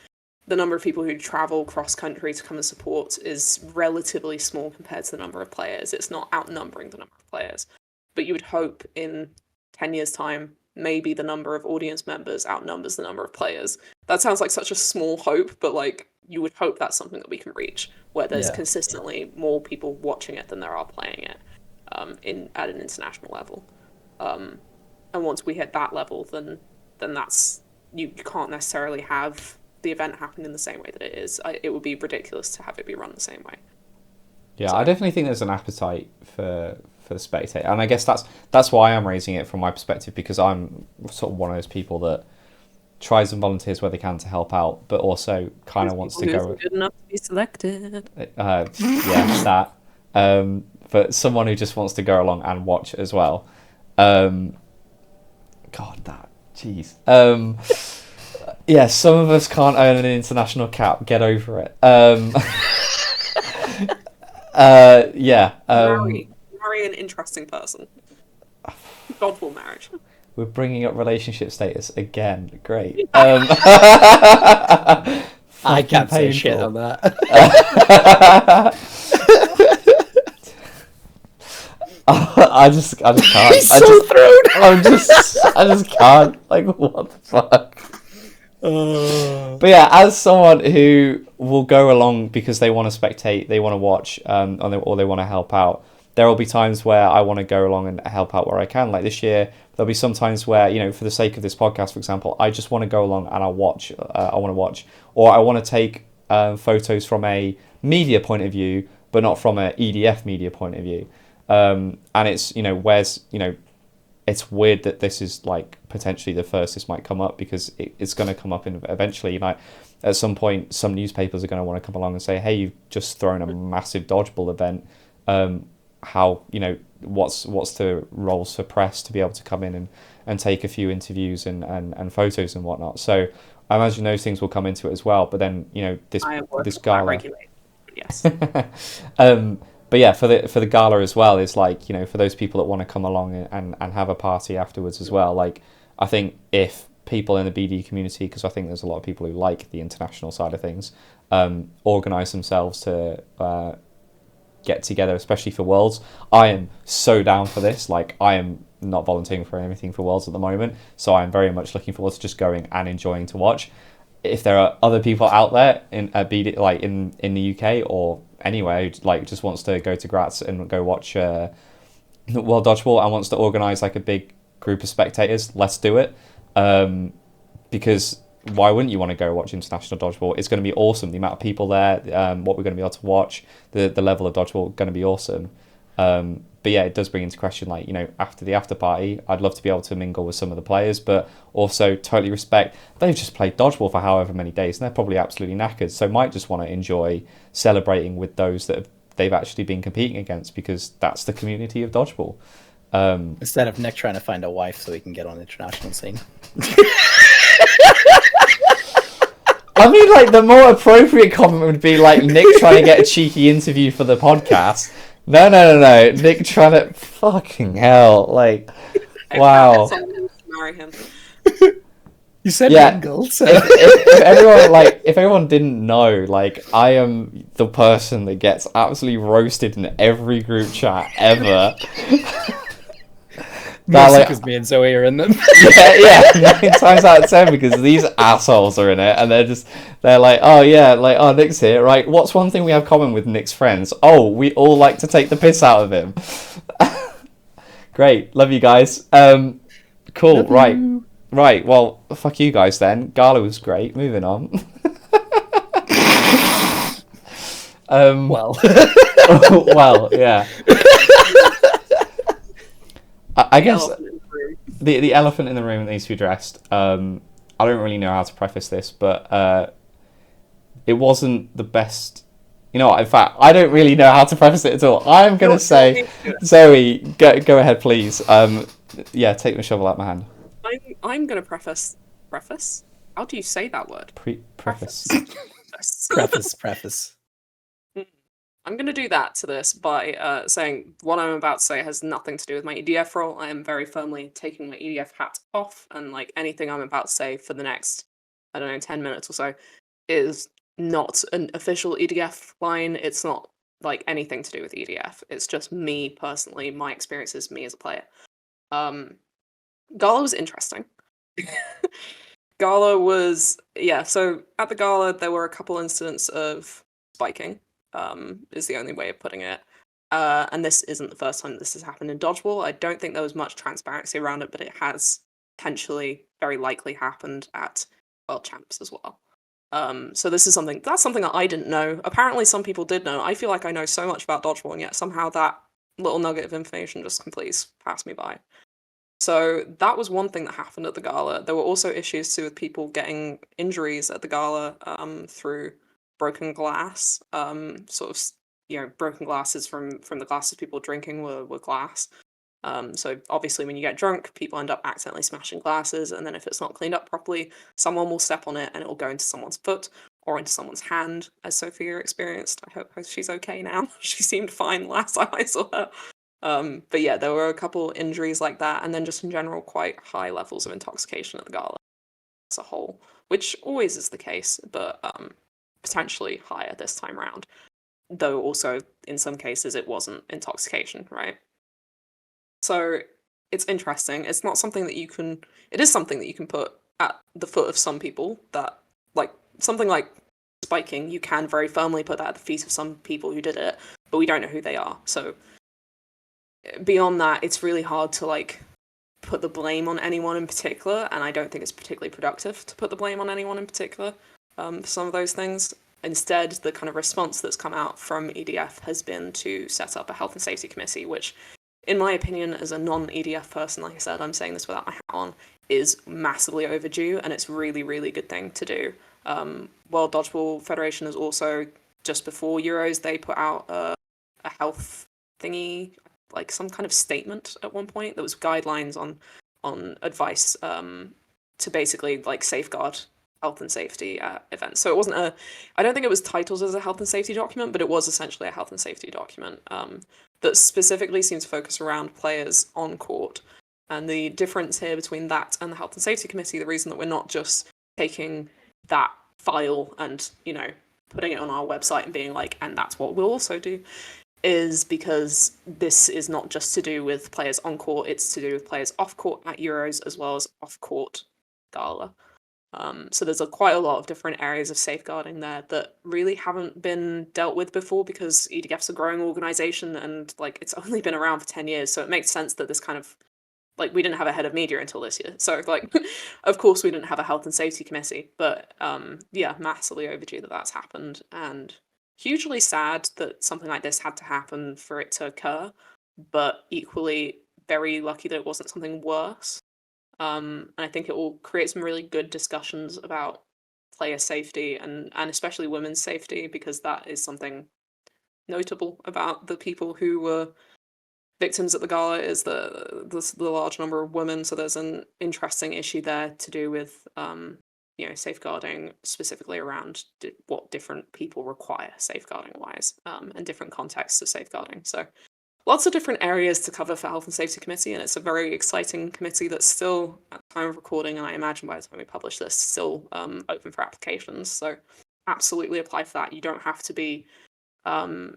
the number of people who travel cross country to come and support is relatively small compared to the number of players. It's not outnumbering the number of players. But you would hope in 10 years' time, maybe the number of audience members outnumbers the number of players. That sounds like such a small hope, but like, you would hope that's something that we can reach, where there's consistently more people watching it than there are playing it at an international level. And once we hit that level, then that's, you can't necessarily have the event happen in the same way that it is. It would be ridiculous to have it be run the same way. Yeah, So, I definitely think there's an appetite for the spectator, and I guess that's why I'm raising it from my perspective, because I'm sort of one of those people that tries and volunteers where they can to help out, but also kind of wants to go. Good enough to be selected. Yeah, that. But someone who just wants to go along and watch as well. God, that. Jeez. Yeah, some of us can't earn an international cap. Get over it. Yeah. Marry an interesting person. Godful marriage. We're bringing up relationship status again. Great. I can't say shit on that. I just can't. He's so thrown. I just can't. Like, what the fuck? But yeah, as someone who will go along because they want to spectate, they want to watch, or they want to help out, there will be times where I want to go along and help out where I can. Like this year, there'll be some times where, you know, for the sake of this podcast, for example, I just want to go along and I want to watch, or I want to take photos from a media point of view, but not from a EDF media point of view. And it's, you know, where's, you know, it's weird that this is like potentially the first this might come up, because it's going to come up in eventually. Like at some point, some newspapers are going to want to come along and say, "Hey, you've just thrown a massive dodgeball event. How, what's the roles for press to be able to come in and take a few interviews and photos and whatnot." So I imagine those things will come into it as well. But then this gala. Yes. But yeah, for the gala as well, is like, for those people that want to come along and have a party afterwards as well. Like, I think if people in the BD community, because I think there's a lot of people who like the international side of things, organise themselves to get together, especially for Worlds. I am so down for this. Like, I am not volunteering for anything for Worlds at the moment, so I'm very much looking forward to just going and enjoying to watch. If there are other people out there in BD, like in the UK or anywhere, who like just wants to go to Graz and go watch World Dodgeball and wants to organise like a big group of spectators, let's do it. Because why wouldn't you want to go watch international dodgeball? It's going to be awesome. The amount of people there, what we're going to be able to watch, the level of dodgeball, going to be awesome. But yeah, it does bring into question, like, after the after party, I'd love to be able to mingle with some of the players, but also totally respect they've just played dodgeball for however many days and they're probably absolutely knackered, so might just want to enjoy celebrating with those that they've actually been competing against, because that's the community of dodgeball. Instead of Nick trying to find a wife so he can get on the international scene. I mean, like, the more appropriate comment would be like Nick trying to get a cheeky interview for the podcast. No. Nick trying to... Fucking hell. Like, wow. Marry him. You said yeah. mingle, so... if everyone didn't know, like, I am the person that gets absolutely roasted in every group chat ever. Because me and Zoe are in them. yeah, 9 times out of 10, because these assholes are in it, and they're like, oh yeah, like, oh, Nick's here, right? What's one thing we have common with Nick's friends? Oh, we all like to take the piss out of him. Great, love you guys. Cool, love right, you. Right. Well, fuck you guys then. Gala was great. Moving on. Well, well, yeah. I guess the elephant in the room that needs to be addressed. I don't really know how to preface this, but it wasn't the best. In fact, I don't really know how to preface it at all. I'm going to say, Zoe, go ahead, please. Yeah, take the shovel out my hand. I'm going to preface. Preface? How do you say that word? Preface. Preface. I'm going to do that to this by saying what I'm about to say has nothing to do with my EDF role. I am very firmly taking my EDF hat off, and like anything I'm about to say for the next, 10 minutes or so, is not an official EDF line. It's not like anything to do with EDF. It's just me personally, my experiences, me as a player. Gala was interesting. Gala was, so at the Gala there were a couple incidents of spiking. Is the only way of putting it. And this isn't the first time this has happened in dodgeball. I don't think there was much transparency around it, but it has potentially very likely happened at World Champs as well. So this is something that I didn't know. Apparently some people did know. I feel like I know so much about dodgeball, and yet somehow that little nugget of information just completely passed me by. So that was one thing that happened at the Gala. There were also issues too with people getting injuries at the Gala through broken glass, broken glasses from the glasses people drinking were glass. So obviously when you get drunk, people end up accidentally smashing glasses, and then if it's not cleaned up properly, someone will step on it and it will go into someone's foot or into someone's hand, as Sophia experienced. I hope she's okay now. She seemed fine last time I saw her. But yeah, there were a couple injuries like that, and then just in general quite high levels of intoxication at the Gala as a whole, which always is the case, but potentially higher this time around, though also in some cases it wasn't intoxication, right? So it's interesting. It's not something that it is something that you can put at the foot of some people, that like something like spiking, you can very firmly put that at the feet of some people who did it, but we don't know who they are. So beyond that, it's really hard to like put the blame on anyone in particular, and I don't think it's particularly productive to put the blame on anyone in particular. For some of those things. Instead, the kind of response that's come out from EDF has been to set up a health and safety committee, which in my opinion, as a non-EDF person, like I said, I'm saying this without my hat on, is massively overdue, and it's really, really good thing to do. World Dodgeball Federation is also, just before Euros, they put out a health thingy, like some kind of statement at one point. There was guidelines on advice to basically like safeguard health and safety at events. So it wasn't I don't think it was titled as a health and safety document, but it was essentially a health and safety document that specifically seems to focus around players on court. And the difference here between that and the Health and Safety Committee, the reason that we're not just taking that file and, putting it on our website and being like, and that's what we'll also do, is because this is not just to do with players on court, it's to do with players off court at Euros as well as off court gala. So there's quite a lot of different areas of safeguarding there that really haven't been dealt with before because EDF's a growing organization and like it's only been around for 10 years. So it makes sense that this kind of like we didn't have a head of media until this year. So like of course we didn't have a health and safety committee, but yeah, massively overdue that that's happened and hugely sad that something like this had to happen for it to occur, but equally very lucky that it wasn't something worse. And I think it will create some really good discussions about player safety and especially women's safety because that is something notable about the people who were victims at the gala is the large number of women. So there's an interesting issue there to do with safeguarding specifically around what different people require safeguarding wise and different contexts of safeguarding. So lots of different areas to cover for Health and Safety Committee, and it's a very exciting committee that's still, at the time of recording, and I imagine by the time we publish this, still open for applications. So absolutely apply for that. You don't have to be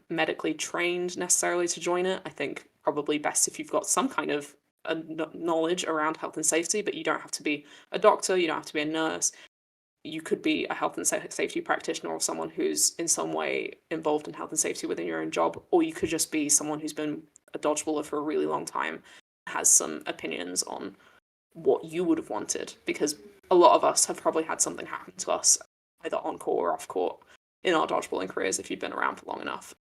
medically trained necessarily to join it. I think probably best if you've got some kind of knowledge around health and safety, but you don't have to be a doctor, you don't have to be a nurse. You could be a health and safety practitioner or someone who's in some way involved in health and safety within your own job, or you could just be someone who's been a dodgeballer for a really long time, has some opinions on what you would have wanted, because a lot of us have probably had something happen to us, either on court or off court, in our dodgeballing careers, if you've been around for long enough,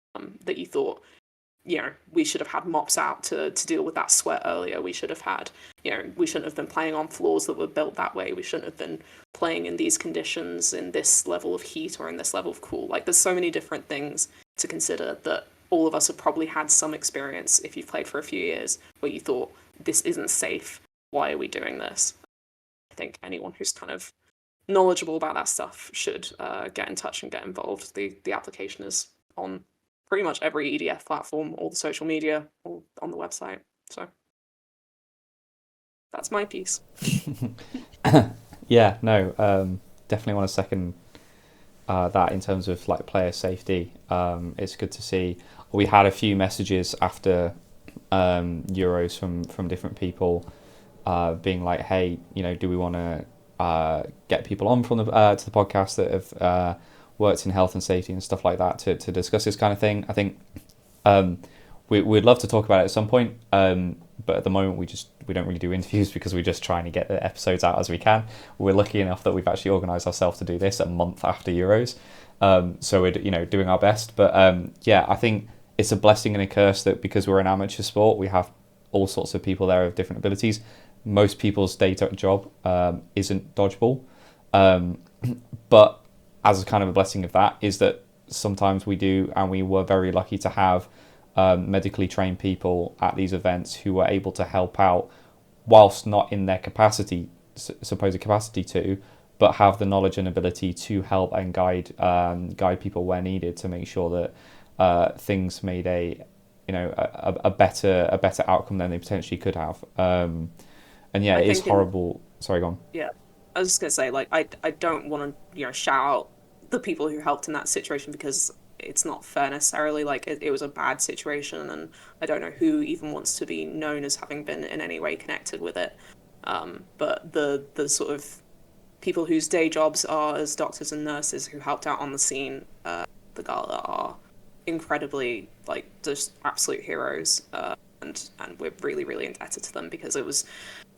that you thought, we should have had mops out to deal with that sweat earlier. We should have had, we shouldn't have been playing on floors that were built that way. We shouldn't have been playing in these conditions, in this level of heat or in this level of cool. Like, there's so many different things to consider that all of us have probably had some experience, if you've played for a few years, where you thought, this isn't safe. Why are we doing this? I think anyone who's kind of knowledgeable about that stuff should get in touch and get involved. The application is on pretty much every EDF platform, all the social media, all on the website. So that's my piece. Yeah, no, definitely want to second that in terms of like player safety. It's good to see. We had a few messages after Euros from different people being like, hey, do we want to get people on from the to the podcast that have worked in health and safety and stuff like that to discuss this kind of thing. I think we'd love to talk about it at some point, but at the moment we don't really do interviews because we're just trying to get the episodes out as we can. We're lucky enough that we've actually organised ourselves to do this a month after Euros, so we're doing our best. But yeah, I think it's a blessing and a curse that because we're an amateur sport, we have all sorts of people there of different abilities. Most people's day job isn't dodgeball, but as a kind of a blessing of that is that sometimes we do, and we were very lucky to have medically trained people at these events who were able to help out whilst not in their supposed capacity to, but have the knowledge and ability to help and guide people where needed to make sure that things made a better outcome than they potentially could have. And yeah, it is horrible. Sorry, go on. Yeah, I was just gonna say, like, I don't want to shout out the people who helped in that situation because it's not fair necessarily. Like, it was a bad situation, and I don't know who even wants to be known as having been in any way connected with it. But the sort of people whose day jobs are as doctors and nurses who helped out on the scene, the gala, are incredibly, like, just absolute heroes. And we're really, really indebted to them because it was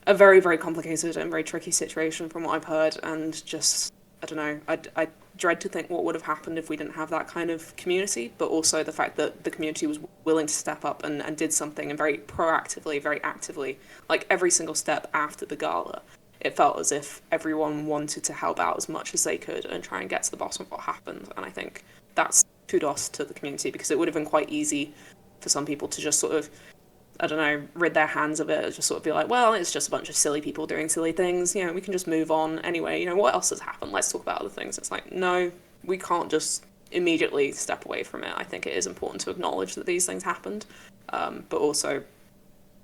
a very, very complicated and very tricky situation from what I've heard, and just don't know. I dread to think what would have happened if we didn't have that kind of community, but also the fact that the community was willing to step up and did something, and very proactively, very actively, like every single step after the gala. It felt as if everyone wanted to help out as much as they could and try and get to the bottom of what happened. And I think that's kudos to the community, because it would have been quite easy for some people to just sort of, I don't know, rid their hands of it, just sort of be like, well, it's just a bunch of silly people doing silly things, we can just move on anyway, what else has happened? Let's talk about other things. It's like, no, we can't just immediately step away from it. I think it is important to acknowledge that these things happened, but also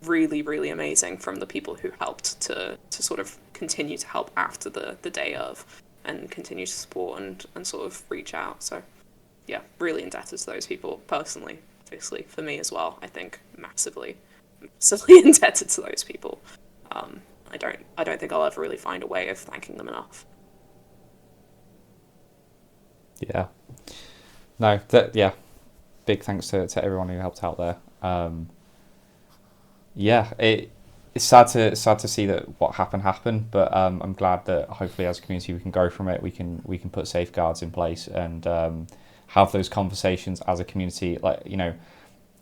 really, really amazing from the people who helped to sort of continue to help after the day of, and continue to support and sort of reach out. So, yeah, really indebted to those people personally. Obviously, for me as well, I think massively indebted to those people. I don't think I'll ever really find a way of thanking them enough. Yeah. No, big thanks to everyone who helped out there. It's sad to see that what happened, but I'm glad that hopefully as a community we can grow from it. We can put safeguards in place and have those conversations as a community. Like,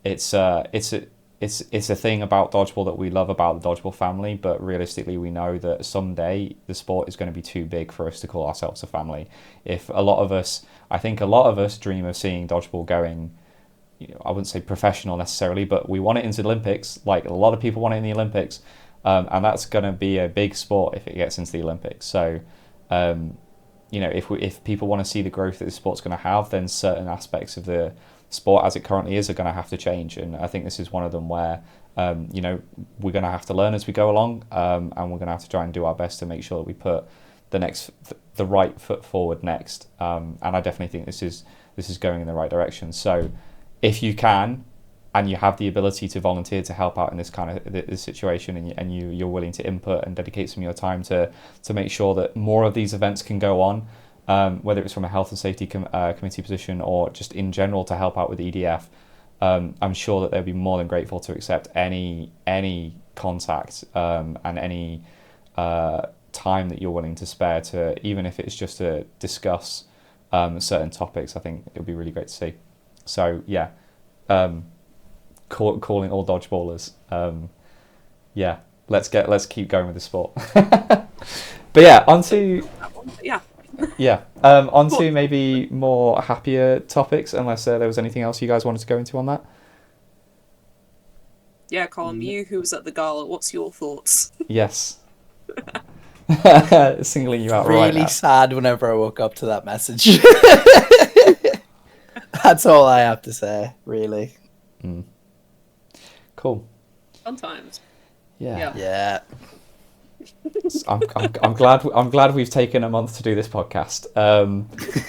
it's a thing about dodgeball that we love about the dodgeball family, but realistically we know that someday the sport is going to be too big for us to call ourselves a family. I think a lot of us dream of seeing dodgeball going, I wouldn't say professional necessarily, but we want it into the Olympics. Like, a lot of people want it in the Olympics, and that's going to be a big sport if it gets into the Olympics. So if people want to see the growth that the sport's going to have, then certain aspects of the sport as it currently is are going to have to change. And I think this is one of them where, we're going to have to learn as we go along, and we're going to have to try and do our best to make sure that we put the right foot forward next. And I definitely think this is going in the right direction. So if you can, and you have the ability to volunteer to help out in this kind of this situation, and you're willing to input and dedicate some of your time to make sure that more of these events can go on, whether it's from a health and safety committee position or just in general to help out with EDF, I'm sure that they'll be more than grateful to accept any contact and any time that you're willing to spare to, even if it's just to discuss certain topics. I think it would be really great to see. So yeah. Calling all dodgeballers. Let's keep going with the sport. But yeah, onto Cool. maybe more happier topics, unless there was anything else you guys wanted to go into on that. Yeah, Colin, you who was at the gala, what's your thoughts? Yes. Singling you out really right now. sad whenever I woke up to that message. That's all I have to say, really. Cool. Sometimes. Yeah. I'm glad we've taken a month to do this podcast.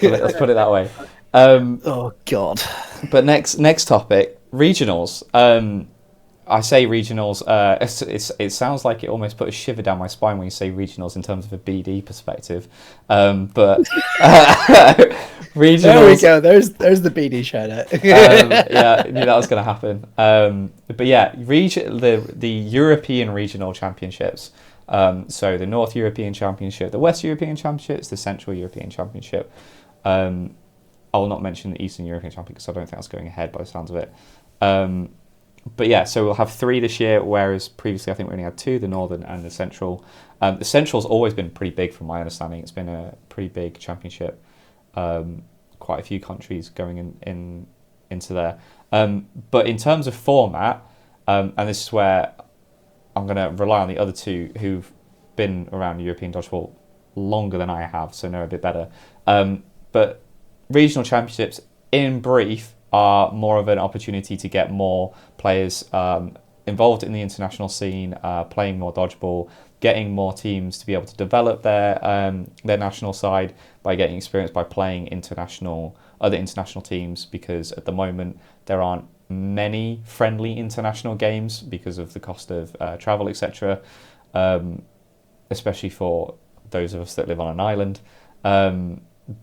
Let's put it that way. Oh God. But next topic, regionals. I say regionals. It sounds like it almost put a shiver down my spine when you say regionals in terms of a BD perspective. But regionals. There we go. There's the BD shout out. I knew that was going to happen. But yeah, the European regional championships. So the North European Championship, the West European Championships, the Central European Championship. I will not mention the Eastern European Championship because I don't think that's going ahead by the sounds of it. But yeah, so we'll have 3 this year, whereas previously I think we only had 2, the Northern and the Central. The Central's always been pretty big from my understanding. It's been a pretty big championship. Quite a few countries going into there. But in terms of format, and this is where I'm going to rely on the other 2 who've been around European dodgeball longer than I have, so know a bit better. But regional championships, in brief, are more of an opportunity to get more players involved in the international scene, playing more dodgeball, getting more teams to be able to develop their national side by getting experience by playing other international teams, because at the moment there aren't many friendly international games because of the cost of travel, etc. Especially for those of us that live on an island.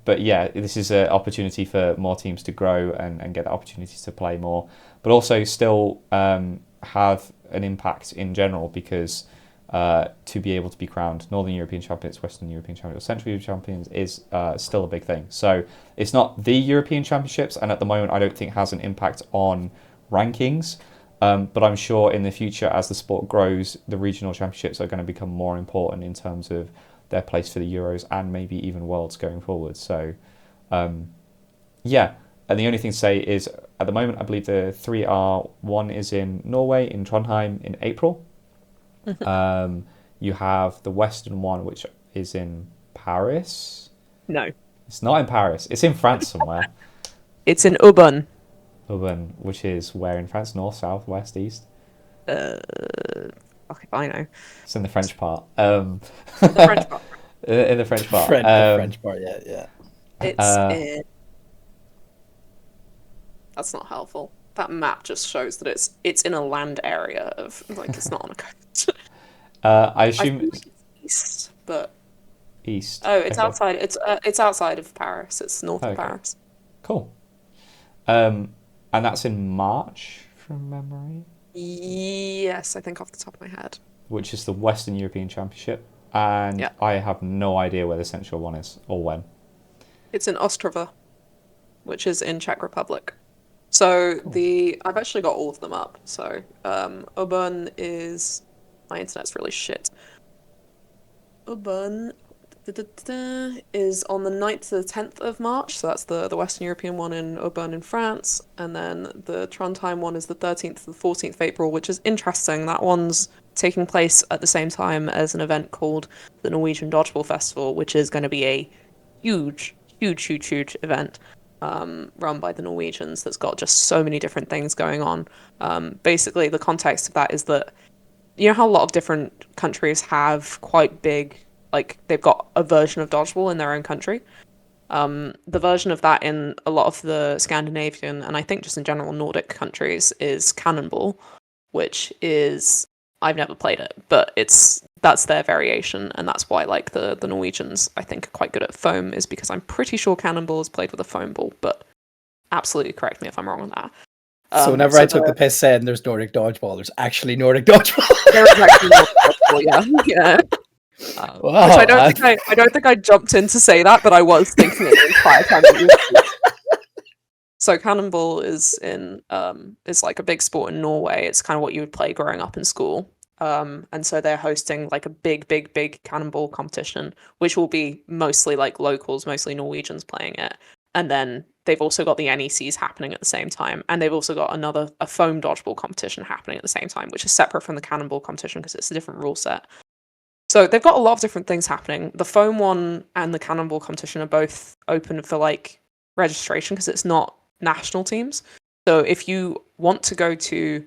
But yeah, this is an opportunity for more teams to grow and get the opportunity to play more, but also still have an impact in general, because to be able to be crowned Northern European champions, Western European champions, or Central European champions is still a big thing. So it's not the European Championships, and at the moment I don't think has an impact on rankings. But I'm sure in the future, as the sport grows, the regional championships are going to become more important in terms of their place for the Euros and maybe even Worlds going forward. So, yeah. And the only thing to say is, at the moment, I believe the three are, one is in Norway, in Trondheim, in April. You have the Western one, which is in Paris. No. It's not in Paris. It's in France somewhere. It's in Aubin. Aubin, which is where in France? North, south, west, east? Fuck if I know. It's in the French part. The French part. In the French part. The French part, yeah. It's in... That's not helpful. That map just shows that it's in a land area of, like, it's not on a coast. I assume it's east, but... East. Oh, it's okay. outside. It's outside of Paris. It's north of Paris. Cool. And that's in March, from memory? Yes, I think off the top of my head. Which is the Western European Championship. And yeah. I have no idea where the Central one is, or when. It's in Ostrava, which is in Czech Republic. So cool. I've actually got all of them up. So Aubin is... My internet's really shit. Aubin is on the 9th to the 10th of March. So that's the Western European one in Aubin in France. And then the Trondheim one is the 13th to the 14th of April, which is interesting. That one's taking place at the same time as an event called the Norwegian Dodgeball Festival, which is going to be a huge event. Run by the Norwegians that's got just so many different things going on. Basically, the context of that is that, you know how a lot of different countries have quite big, like, they've got a version of dodgeball in their own country. The version of that in a lot of the Scandinavian, and I think just in general Nordic countries, is cannonball, which is... I've never played it, but that's their variation, and that's why, like, the Norwegians, I think, are quite good at foam, is because I'm pretty sure cannonball is played with a foam ball, but absolutely correct me if I'm wrong on that. So whenever I took the piss saying there's Nordic dodgeball, there's actually Nordic dodgeball. There is actually Nordic dodgeball, yeah. Wow, which I don't think I jumped in to say that, but I was thinking it the entire time that you were... So cannonball is like a big sport in Norway. It's kind of what you would play growing up in school. And so they're hosting like a big cannonball competition, which will be mostly like locals, mostly Norwegians playing it. And then they've also got the NECs happening at the same time. And they've also got a foam dodgeball competition happening at the same time, which is separate from the cannonball competition because it's a different rule set. So they've got a lot of different things happening. The foam one and the cannonball competition are both open for like registration because it's not national teams. So if you want to go to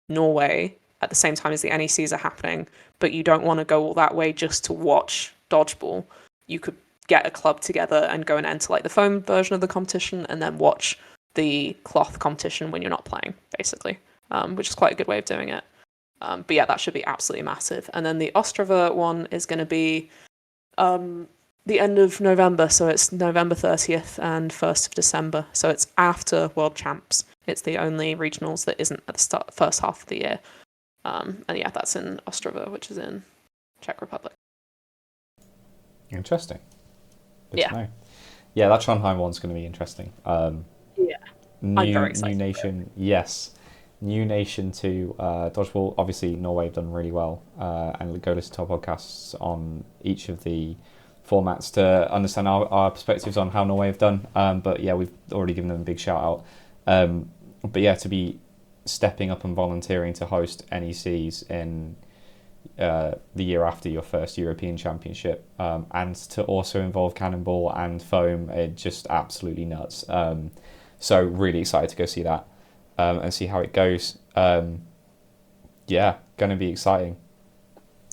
Norway at the same time as the NECs are happening, but you don't want to go all that way just to watch dodgeball, you could get a club together and go and enter like the foam version of the competition and then watch the cloth competition when you're not playing, basically, which is quite a good way of doing it. But yeah, that should be absolutely massive. And then the Ostrava one is going to be the end of November, so it's November 30th and 1st of December. So it's after World Champs. It's the only regionals that isn't at the first half of the year. And yeah, that's in Ostrava, which is in Czech Republic. Interesting. Good to know. Yeah, that Trondheim one's going to be interesting. I'm very excited. New nation, yes. New nation to dodgeball. Obviously, Norway have done really well. And go listen to our podcasts on each of the formats to understand our perspectives on how Norway have done. But yeah, we've already given them a big shout out. But yeah, to be stepping up and volunteering to host NECs in the year after your first European Championship, and to also involve cannonball and foam, just absolutely nuts. So really excited to go see that and see how it goes. Yeah, going to be exciting.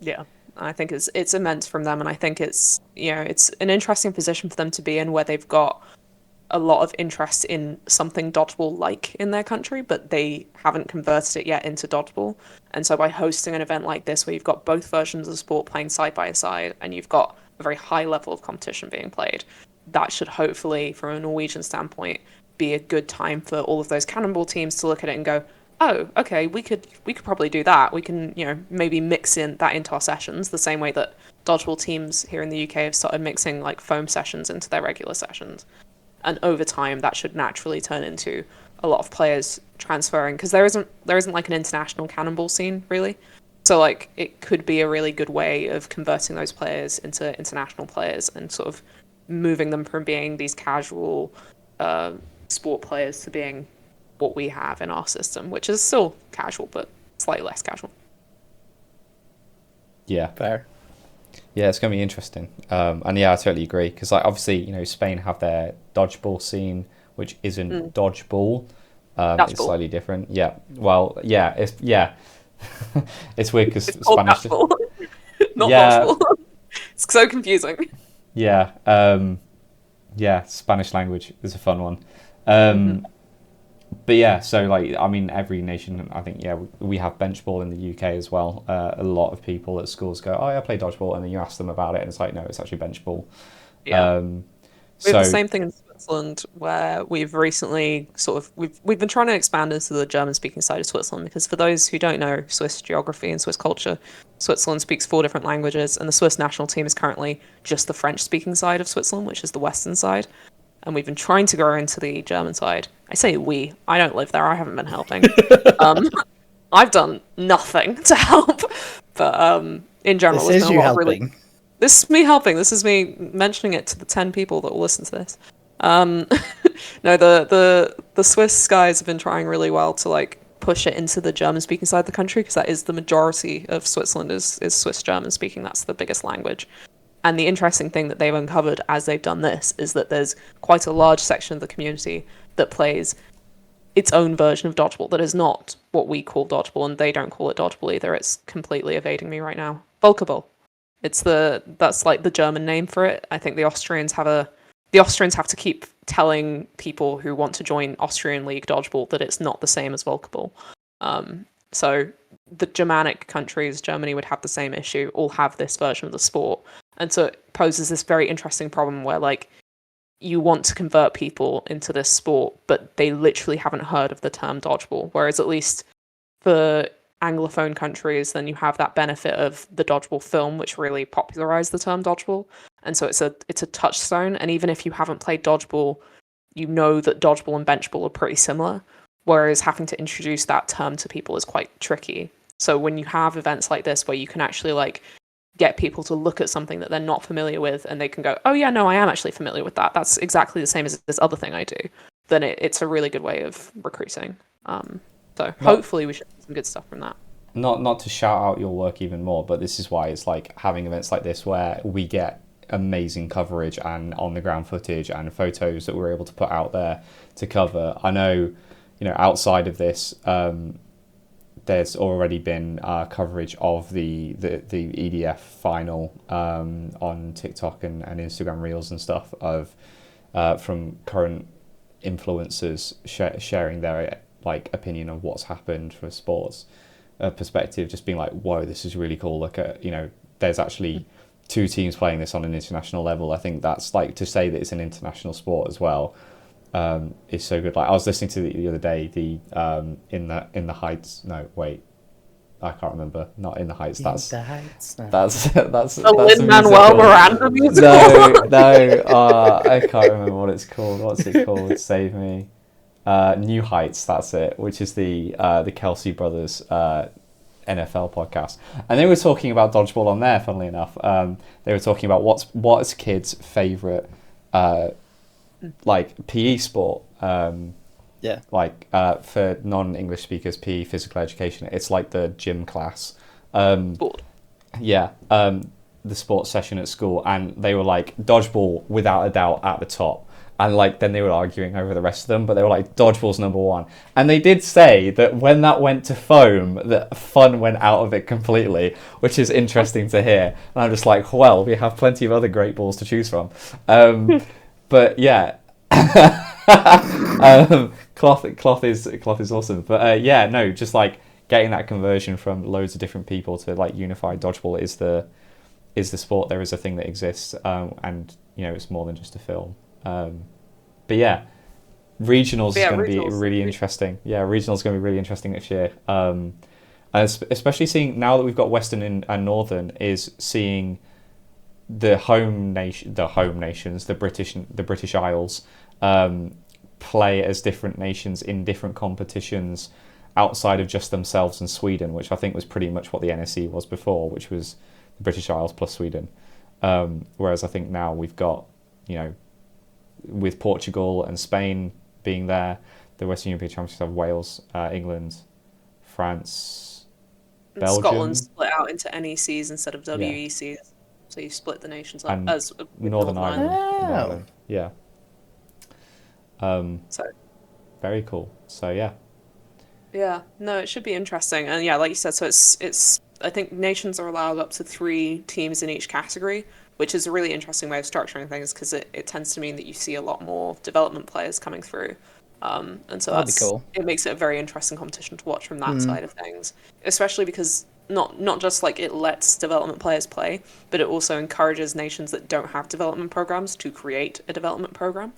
Yeah. I think it's immense from them, and I think it's an interesting position for them to be in, where they've got a lot of interest in something dodgeball like in their country, but they haven't converted it yet into dodgeball. And so by hosting an event like this, where you've got both versions of the sport playing side by side, and you've got a very high level of competition being played, that should hopefully, from a Norwegian standpoint, be a good time for all of those cannonball teams to look at it and go, oh, okay, we could probably do that. We can, maybe mix in that into our sessions the same way that dodgeball teams here in the UK have started mixing like foam sessions into their regular sessions. And over time, that should naturally turn into a lot of players transferring, because there isn't like an international cannonball scene really. So like it could be a really good way of converting those players into international players and sort of moving them from being these casual sport players to being what we have in our system, which is still casual but slightly less casual. Yeah, Fair. yeah, it's going to be interesting. And yeah, I totally agree, because like obviously Spain have their dodgeball scene, which isn't dodgeball. It's slightly different. Yeah. Well, yeah, it's weird because Spanish. Dodgeball. Not Yeah. dodgeball. It's so confusing. Yeah. Yeah. Spanish language is a fun one. But yeah, so like I mean, every nation, I think, we have bench ball in the UK as well. A lot of people at schools go, "Oh, yeah, I play dodgeball," and then you ask them about it, and it's like, no, it's actually bench ball. Yeah. We have the same thing in Switzerland, where we've recently we've been trying to expand into the German-speaking side of Switzerland, because for those who don't know Swiss geography and Swiss culture, Switzerland speaks 4 different languages, and the Swiss national team is currently just the French-speaking side of Switzerland, which is the western side. And we've been trying to grow into the German side. I say we. I don't live there. I haven't been helping. I've done nothing to help. But in general, This is you helping. This is me helping. This is me mentioning it to the 10 people that will listen to this. No, the Swiss guys have been trying really well to like push it into the German-speaking side of the country, because that is the majority of Switzerland is Swiss German-speaking. That's the biggest language. And the interesting thing that they've uncovered as they've done this is that there's quite a large section of the community that plays its own version of dodgeball that is not what we call dodgeball, and they don't call it dodgeball either. It's completely evading me right now. Volleyball. That's like the German name for it. I think the Austrians have to keep telling people who want to join Austrian League dodgeball that it's not the same as volleyball. So the Germanic countries, Germany would have the same issue, all have this version of the sport. And so it poses this very interesting problem where, like, you want to convert people into this sport, but they literally haven't heard of the term dodgeball. Whereas at least for Anglophone countries, then you have that benefit of the dodgeball film, which really popularized the term dodgeball. And so it's a touchstone. And even if you haven't played dodgeball, you know that dodgeball and benchball are pretty similar. Whereas having to introduce that term to people is quite tricky. So when you have events like this where you can actually like get people to look at something that they're not familiar with, and they can go, oh yeah, no, I am actually familiar with that. That's exactly the same as this other thing I do. Then it's a really good way of recruiting. So hopefully we should see some good stuff from that. Not to shout out your work even more, but this is why it's like having events like this where we get amazing coverage and on the ground footage and photos that we're able to put out there to cover. I know, outside of this, there's already been coverage of the EDF final on TikTok and Instagram Reels and stuff of from current influencers sharing their like opinion of what's happened from a sports perspective, just being like, whoa, this is really cool. Look at, there's actually 2 teams playing this on an international level. I think that's like, to say that it's an international sport as well is so good. Like I was listening to the other day, the in the Heights. No, wait, I can't remember. Not In the Heights. That's the Heights. No. That's the Lin-Manuel Miranda musical. No, I can't remember what it's called. What's it called? Save me. New Heights. That's it. Which is the Kelsey brothers NFL podcast, and they were talking about dodgeball on there. Funnily enough, they were talking about what's kids' favorite like PE sport. Like for non-English speakers, PE, physical education, it's like the gym class. The sports session at school, and they were like dodgeball without a doubt at the top. And like then they were arguing over the rest of them, but they were like dodgeball's number 1. And they did say that when that went to foam, that fun went out of it completely, which is interesting to hear. And I'm just like, well, we have plenty of other great balls to choose from. But yeah, cloth is awesome. But no, just like getting that conversion from loads of different people to like unify dodgeball is the sport. There is a thing that exists, and it's more than just a film. But yeah, regionals is Yeah, going to be regionals. really interesting. Yeah, regionals is going to be really interesting next year. Especially seeing now that we've got Western and Northern, is seeing the home nations, the British Isles, play as different nations in different competitions outside of just themselves and Sweden, which I think was pretty much what the NSC was before, which was the British Isles plus Sweden. Whereas I think now we've got, with Portugal and Spain being there, the Western European Championships have Wales, England, France, And Belgium, Scotland split out into NECs instead of Yeah. WECs. So you split the nations up and as with Northern Ireland. Oh. Ireland. Yeah. So Very cool. So yeah. yeah, no, it should be interesting. And yeah, like you said, so it's I think nations are allowed up to 3 teams in each category, which is a really interesting way of structuring things because it tends to mean that you see a lot more development players coming through. And so That'd be cool. it makes it a very interesting competition to watch from that side of things, especially because not just like it lets development players play, but it also encourages nations that don't have development programs to create a development program.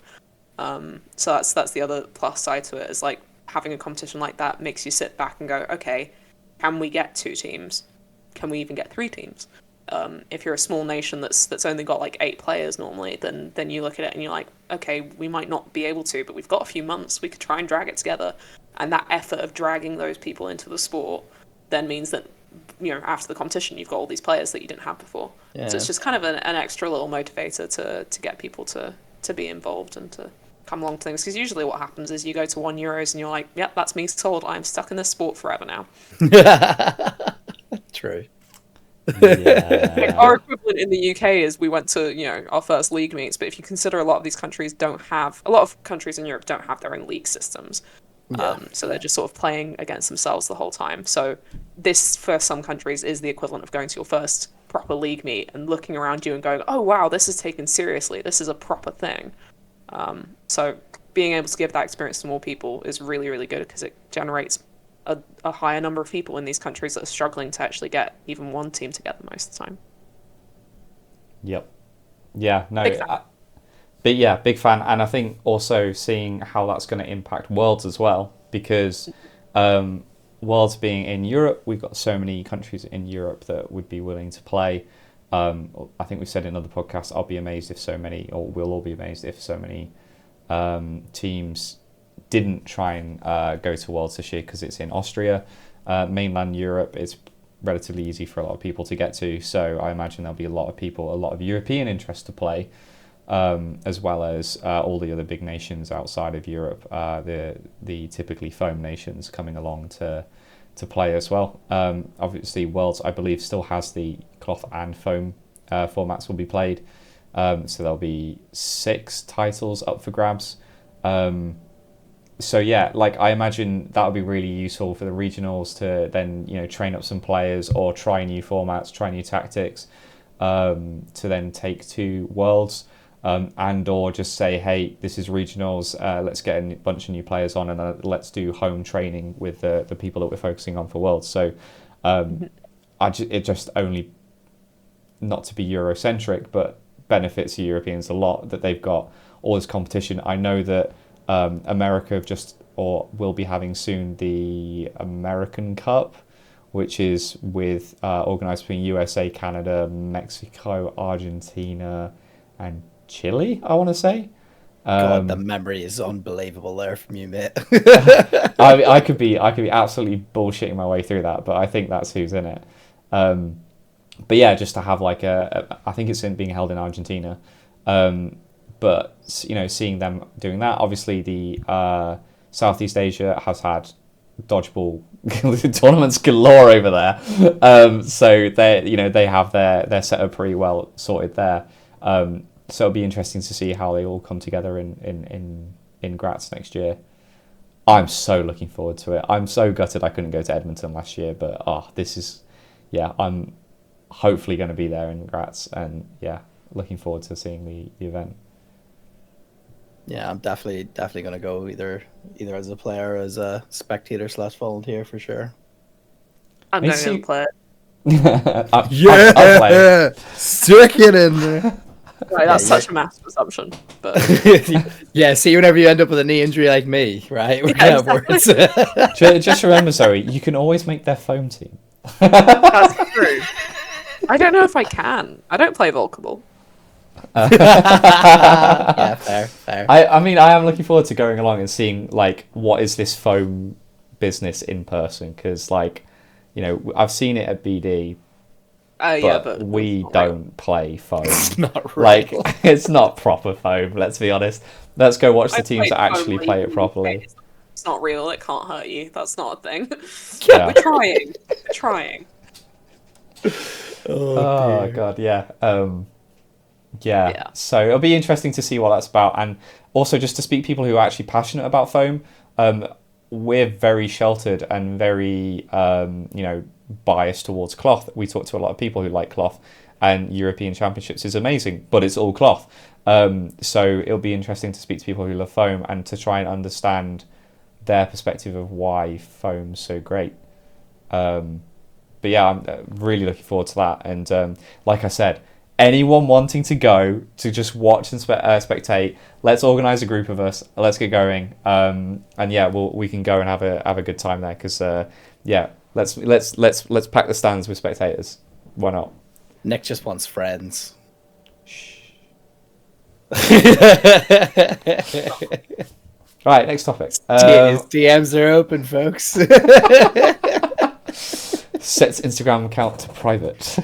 So that's the other plus side to it, is like having a competition like that makes you sit back and go, okay, can we get 2 teams? Can we even get 3 teams? If you're a small nation that's only got like 8 players normally, then you look at it and you're like, okay, we might not be able to, but we've got a few months, we could try and drag it together. And that effort of dragging those people into the sport then means that, after the competition, you've got all these players that you didn't have before. Yeah. So it's just kind of an extra little motivator to get people to be involved and to come along to things. Because usually what happens is you go to 1 Euros and you're like, yep, that's me sold. I'm stuck in this sport forever now. True. Yeah. Like our equivalent in the UK is we went to, our first league meets, but if you consider a lot of these countries a lot of countries in Europe don't have their own league systems. So they're just sort of playing against themselves the whole time. So this, for some countries, is the equivalent of going to your first proper league meet and looking around you and going, oh wow, this is taken seriously. This is a proper thing. So being able to give that experience to more people is really, really good because it generates a higher number of people in these countries that are struggling to actually get even one team together most of the time. Yep. Yeah. No. Big fan. But yeah, big fan, and I think also seeing how that's going to impact Worlds as well, because Worlds being in Europe, we've got so many countries in Europe that would be willing to play. I think we've said in other podcasts, I'll be amazed if so many, or we'll all be amazed if so many teams didn't try and go to Worlds this year because it's in Austria. Mainland Europe is relatively easy for a lot of people to get to, so I imagine there'll be a lot of European interest to play. As well as all the other big nations outside of Europe, the typically foam nations coming along to play as well. Obviously, Worlds, I believe, still has the cloth and foam formats will be played. So there'll be 6 titles up for grabs. So yeah, like I imagine that would be really useful for the regionals to then train up some players or try new formats, try new tactics, to then take to Worlds. And or just say, hey, this is regionals, let's get a bunch of new players on and let's do home training with the people that we're focusing on for Worlds. So it just only, not to be Eurocentric, but benefits the Europeans a lot that they've got all this competition. I know that America will be having soon the American Cup, which is with organised between USA, Canada, Mexico, Argentina, and Chile, I want to say. God, the memory is unbelievable there from you, mate. I could be absolutely bullshitting my way through that, but I think that's who's in it. But yeah, just to have like I think it's being held in Argentina. But seeing them doing that, obviously the Southeast Asia has had dodgeball tournaments galore over there. So they have their setup pretty well sorted there. So it'll be interesting to see how they all come together in Graz next year. I'm so looking forward to it. I'm so gutted I couldn't go to Edmonton last year, but I'm hopefully going to be there in Graz, and looking forward to seeing the event. Yeah, I'm definitely going to go either as a player or as a spectator / volunteer for sure. I'm going to play it. I'll play it. Stick it in there. Right, that's such a massive assumption. But Yeah, see, whenever you end up with a knee injury like me, right? We're gonna have words. Just remember, Zoe, you can always make their foam team. that's true. I don't know if I can. I don't play Volkable. Yeah, fair. I mean, I am looking forward to going along and seeing like what is this foam business in person, because like, you know, I've seen it at BD, but we don't play foam. It's not real. Like, it's not proper foam. Let's be honest. Let's go watch the teams that actually play it properly. It's not real. It can't hurt you. That's not a thing. Yeah. We're trying. We're trying. Oh god, yeah. Yeah. So it'll be interesting to see what that's about, and also just to speak to people who are actually passionate about foam. We're very sheltered and very biased towards cloth. We talk to a lot of people who like cloth, and European Championships is amazing, but it's all cloth. So it'll be interesting to speak to people who love foam and to try and understand their perspective of why foam's so great. But yeah, I'm really looking forward to that. And like I said, anyone wanting to go to just watch and spectate, let's organise a group of us. Let's get going. And yeah, we can go and have a good time there. Because let's pack the stands with spectators. Why not? Nick just wants friends. Shh. Right, next topic. His DMs are open, folks. Sets Instagram account to private.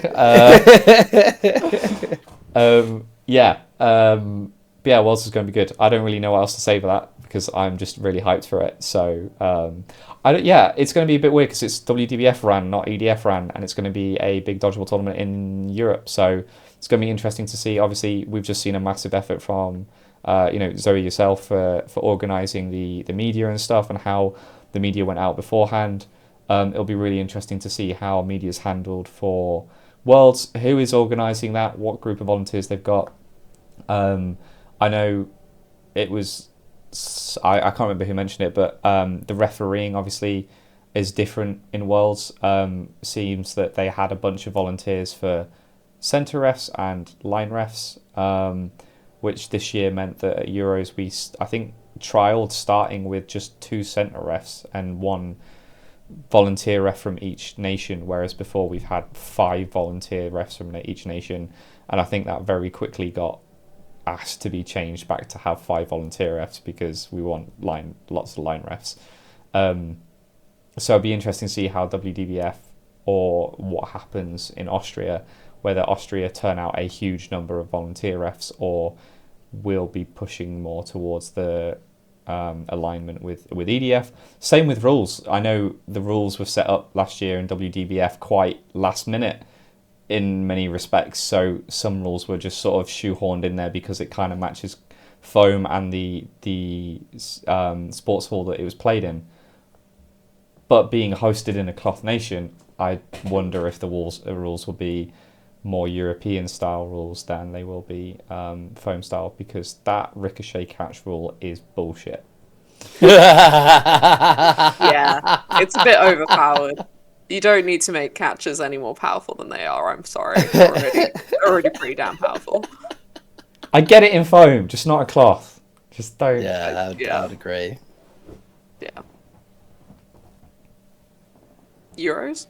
Worlds is going to be good. I don't really know what else to say for that because I'm just really hyped for it. So it's going to be a bit weird because it's WDBF ran, not EDF ran, and it's going to be a big dodgeball tournament in Europe. So it's going to be interesting to see. Obviously, we've just seen a massive effort from Zoe yourself for organising the media and stuff, and how the media went out beforehand. It'll be really interesting to see how media is handled for Worlds, who is organising that, what group of volunteers they've got. I know it was, I can't remember who mentioned it, but the refereeing obviously is different in Worlds. Seems that they had a bunch of volunteers for centre refs and line refs, which this year meant that at Euros I think trialled starting with just 2 centre refs and 1 volunteer ref from each nation, whereas before we've had 5 volunteer refs from each nation, and I think that very quickly got asked to be changed back to have 5 volunteer refs because we want lots of line refs. So it'd be interesting to see how WDBF or what happens in Austria, whether Austria turn out a huge number of volunteer refs or will be pushing more towards the alignment with EDF. Same with rules. I know the rules were set up last year in WDBF quite last minute in many respects, so some rules were just sort of shoehorned in there because it kind of matches foam and the sports hall that it was played in. But being hosted in a cloth nation, I wonder if the rules will be more European style rules than they will be foam style, because that ricochet catch rule is bullshit. Yeah, it's a bit overpowered. You don't need to make catches any more powerful than they are. I'm sorry, they're already pretty damn powerful. I get it in foam, just not a cloth. Just don't. Yeah, I would agree. Yeah. Euros?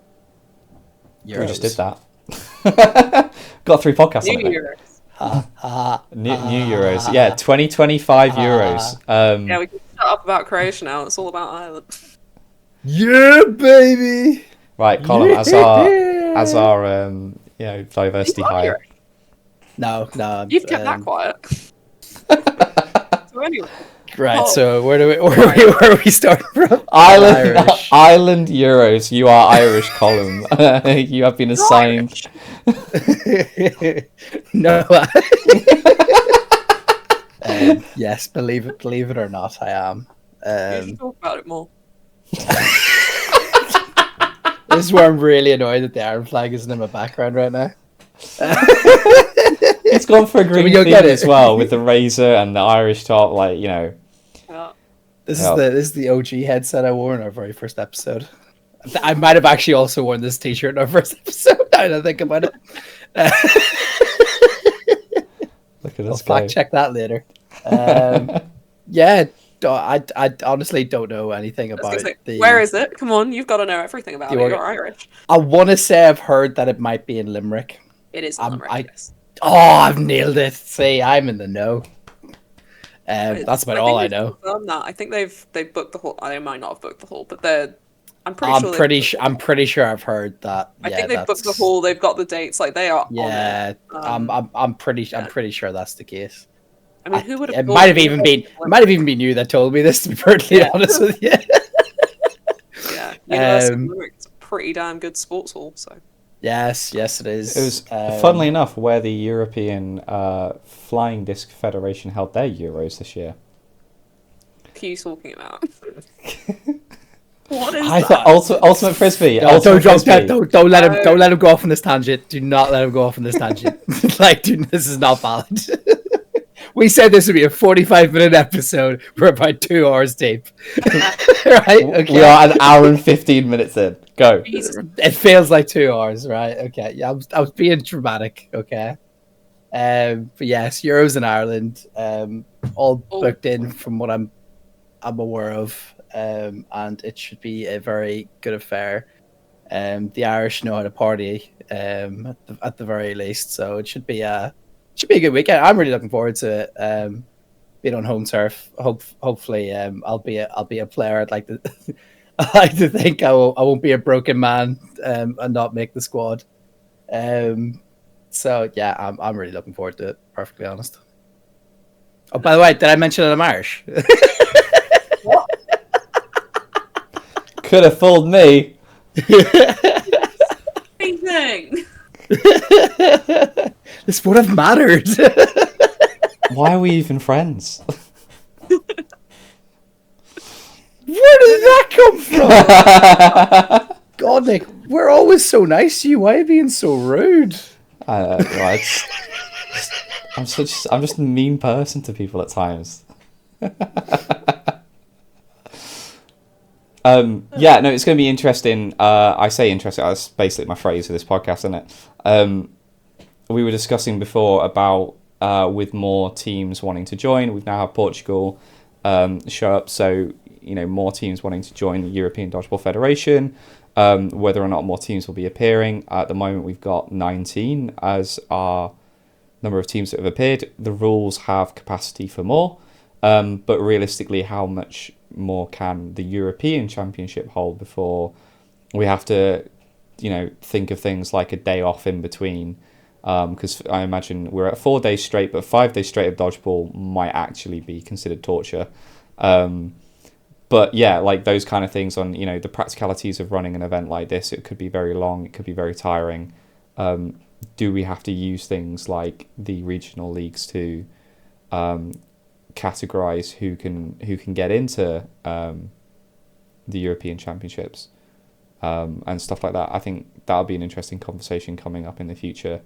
We just did that. Got 3 podcasts New on it. Euros. New Euros. Yeah, 2025 Euros. Yeah, we can shut up about Croatia now. It's all about Ireland. Yeah, baby. Right, Colin, as our diversity hire. No. You've kept that quiet. So anyway. Right, so where are we starting from? Ireland Euros. You are Irish, Colin. You have been assigned. No. Yes, believe it or not, I am. You should talk about it more. This is where I'm really annoyed that the Iron flag isn't in my background right now. It's gone for a green theme get it as well, with the razor and the Irish top, like, you know. Yeah. This is the OG headset I wore in our very first episode. I might have actually also worn this t-shirt in our first episode, now that I think about it. at I'll us go. fact check that later. Yeah, I honestly don't know anything I was gonna about say, the. where is it? Come on, you've got to know everything about the it. orga- You're Irish. I want to say I've heard that it might be in Limerick. It is in Limerick, yes. Oh, I've nailed it. See, I'm in the know. That's about all I they've know. confirmed that. I think they've booked the hall. They might not have booked the hall, but I'm pretty I'm sure I'm pretty sure I've heard that. I Yeah, think they've booked the hall. They've got the dates. Like they are on Yeah, it. I'm pretty sure that's the case. I mean, who would have? It might have even been you that told me this. To be perfectly honest with you. Yeah, University of Limerick is a pretty damn good sports hall. So. Yes, it is. It was, funnily enough, where the European Flying Disc Federation held their Euros this year. What are you talking about? What is I that? thought Ultimate Frisbee. Don't let him go off on this tangent. Do not let him go off on this tangent. Dude, this is not valid. We said this would be a 45-minute episode. We're about 2 hours deep. Right? Okay. We are 1 hour and 15 minutes in. Go. It feels like 2 hours, right? Okay. Yeah, I was being dramatic. Okay. But yes, Euros in Ireland, all booked in from what I'm aware of, and it should be a very good affair. The Irish know how to party, at the very least, so it should be a good weekend. I'm really looking forward to it. Being on home turf, hopefully, I'll be a player. I'd like to, I like to think I won't be a broken man, and not make the squad. So yeah, I'm really looking forward to it. Perfectly honest. Oh, by the way, did I mention that I'm Irish? What? Could have fooled me. Amazing. This would have mattered. Why are we even friends? Where did that come from? God, Nick, we're always so nice to you. Why are you being so rude? I'm just a mean person to people at times. Yeah, no, it's going to be interesting. I say interesting. That's basically my phrase for this podcast, isn't it? We were discussing before about with more teams wanting to join. We've now had Portugal show up, so more teams wanting to join the European Dodgeball Federation. Whether or not more teams will be appearing. At the moment, we've got 19 as our number of teams that have appeared. The rules have capacity for more, but realistically, how much more can the European Championship hold before we have to, think of things like a day off in between? Because I imagine we're at 4 days straight, but 5 days straight of dodgeball might actually be considered torture. But yeah, like those kind of things on, the practicalities of running an event like this, it could be very long, it could be very tiring. Do we have to use things like the regional leagues to categorize who can get into the European Championships and stuff like that? I think that'll be an interesting conversation coming up in the future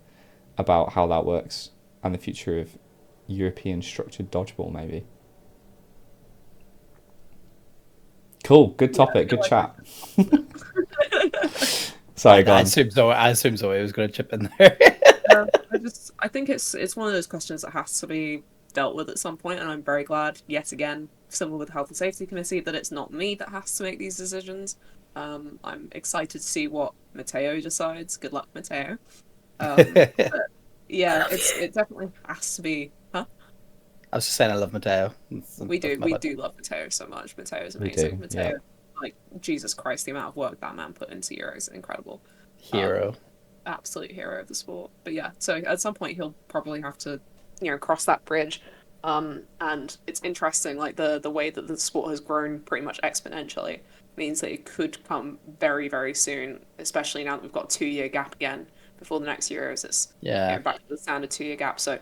about how that works and the future of European structured dodgeball, maybe. Cool, good topic, good chat. Sorry, go on. I assume Zoe was going to chip in there. I think it's one of those questions that has to be dealt with at some point, and I'm very glad, yet again, similar with the Health and Safety Committee, that it's not me that has to make these decisions. I'm excited to see what Matteo decides. Good luck, Matteo. But yeah, it definitely has to be. Huh? I was just saying I love Matteo. We do love Matteo so much. Matteo is amazing. Matteo, like Jesus Christ, the amount of work that man put into Euros is incredible. Hero. Absolute hero of the sport. But yeah, so at some point he'll probably have to, cross that bridge. And it's interesting, like the way that the sport has grown pretty much exponentially means that it could come very, very soon, especially now that we've got a 2-year gap again before the next Euros. It's back to the standard 2-year gap. So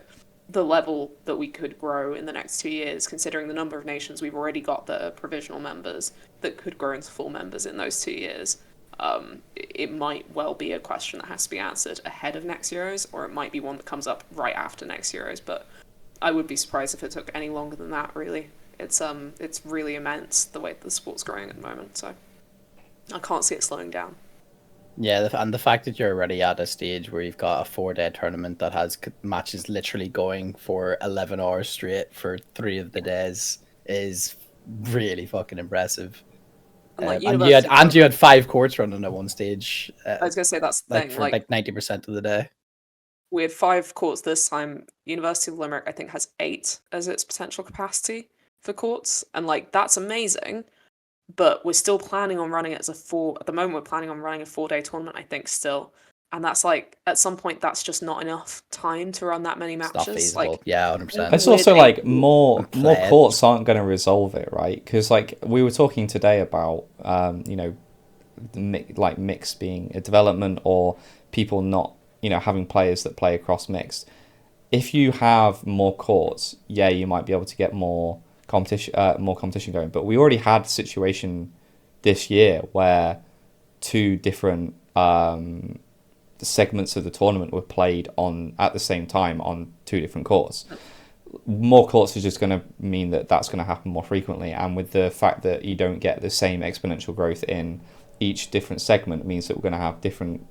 the level that we could grow in the next 2 years, considering the number of nations we've already got that are provisional members that could grow into full members in those 2 years, it might well be a question that has to be answered ahead of next Euros, or it might be one that comes up right after next Euros. But I would be surprised if it took any longer than that, really. It's really immense the way that the sport's growing at the moment, so I can't see it slowing down. Yeah, and the fact that you're already at a stage where you've got a 4-day tournament that has matches literally going for 11 hours straight for 3 of the days is really fucking impressive. And like And you had university of 5 courts running at one stage, I was gonna say that's the like thing. for Like like 90% of the day. we had 5 courts this time. University of Limerick, I think, has 8 as its potential capacity for courts, and like that's amazing. But we're still planning on running it as a 4. At the moment, we're planning on running a 4-day tournament. I think still, and that's like at some point that's just not enough time to run that many It's not matches. feasible. Like Yeah, It's 100%. also with like 8 more And play it. courts aren't going to resolve it, right? Because like we were talking today about like mixed being a development, or people not having players that play across mixed. If you have more courts, yeah, you might be able to get more competition going. But we already had a situation this year where 2 different segments of the tournament were played on at the same time on 2 different courts. More courts is just going to mean that that's going to happen more frequently, and with the fact that you don't get the same exponential growth in each different segment, means that we're going to have different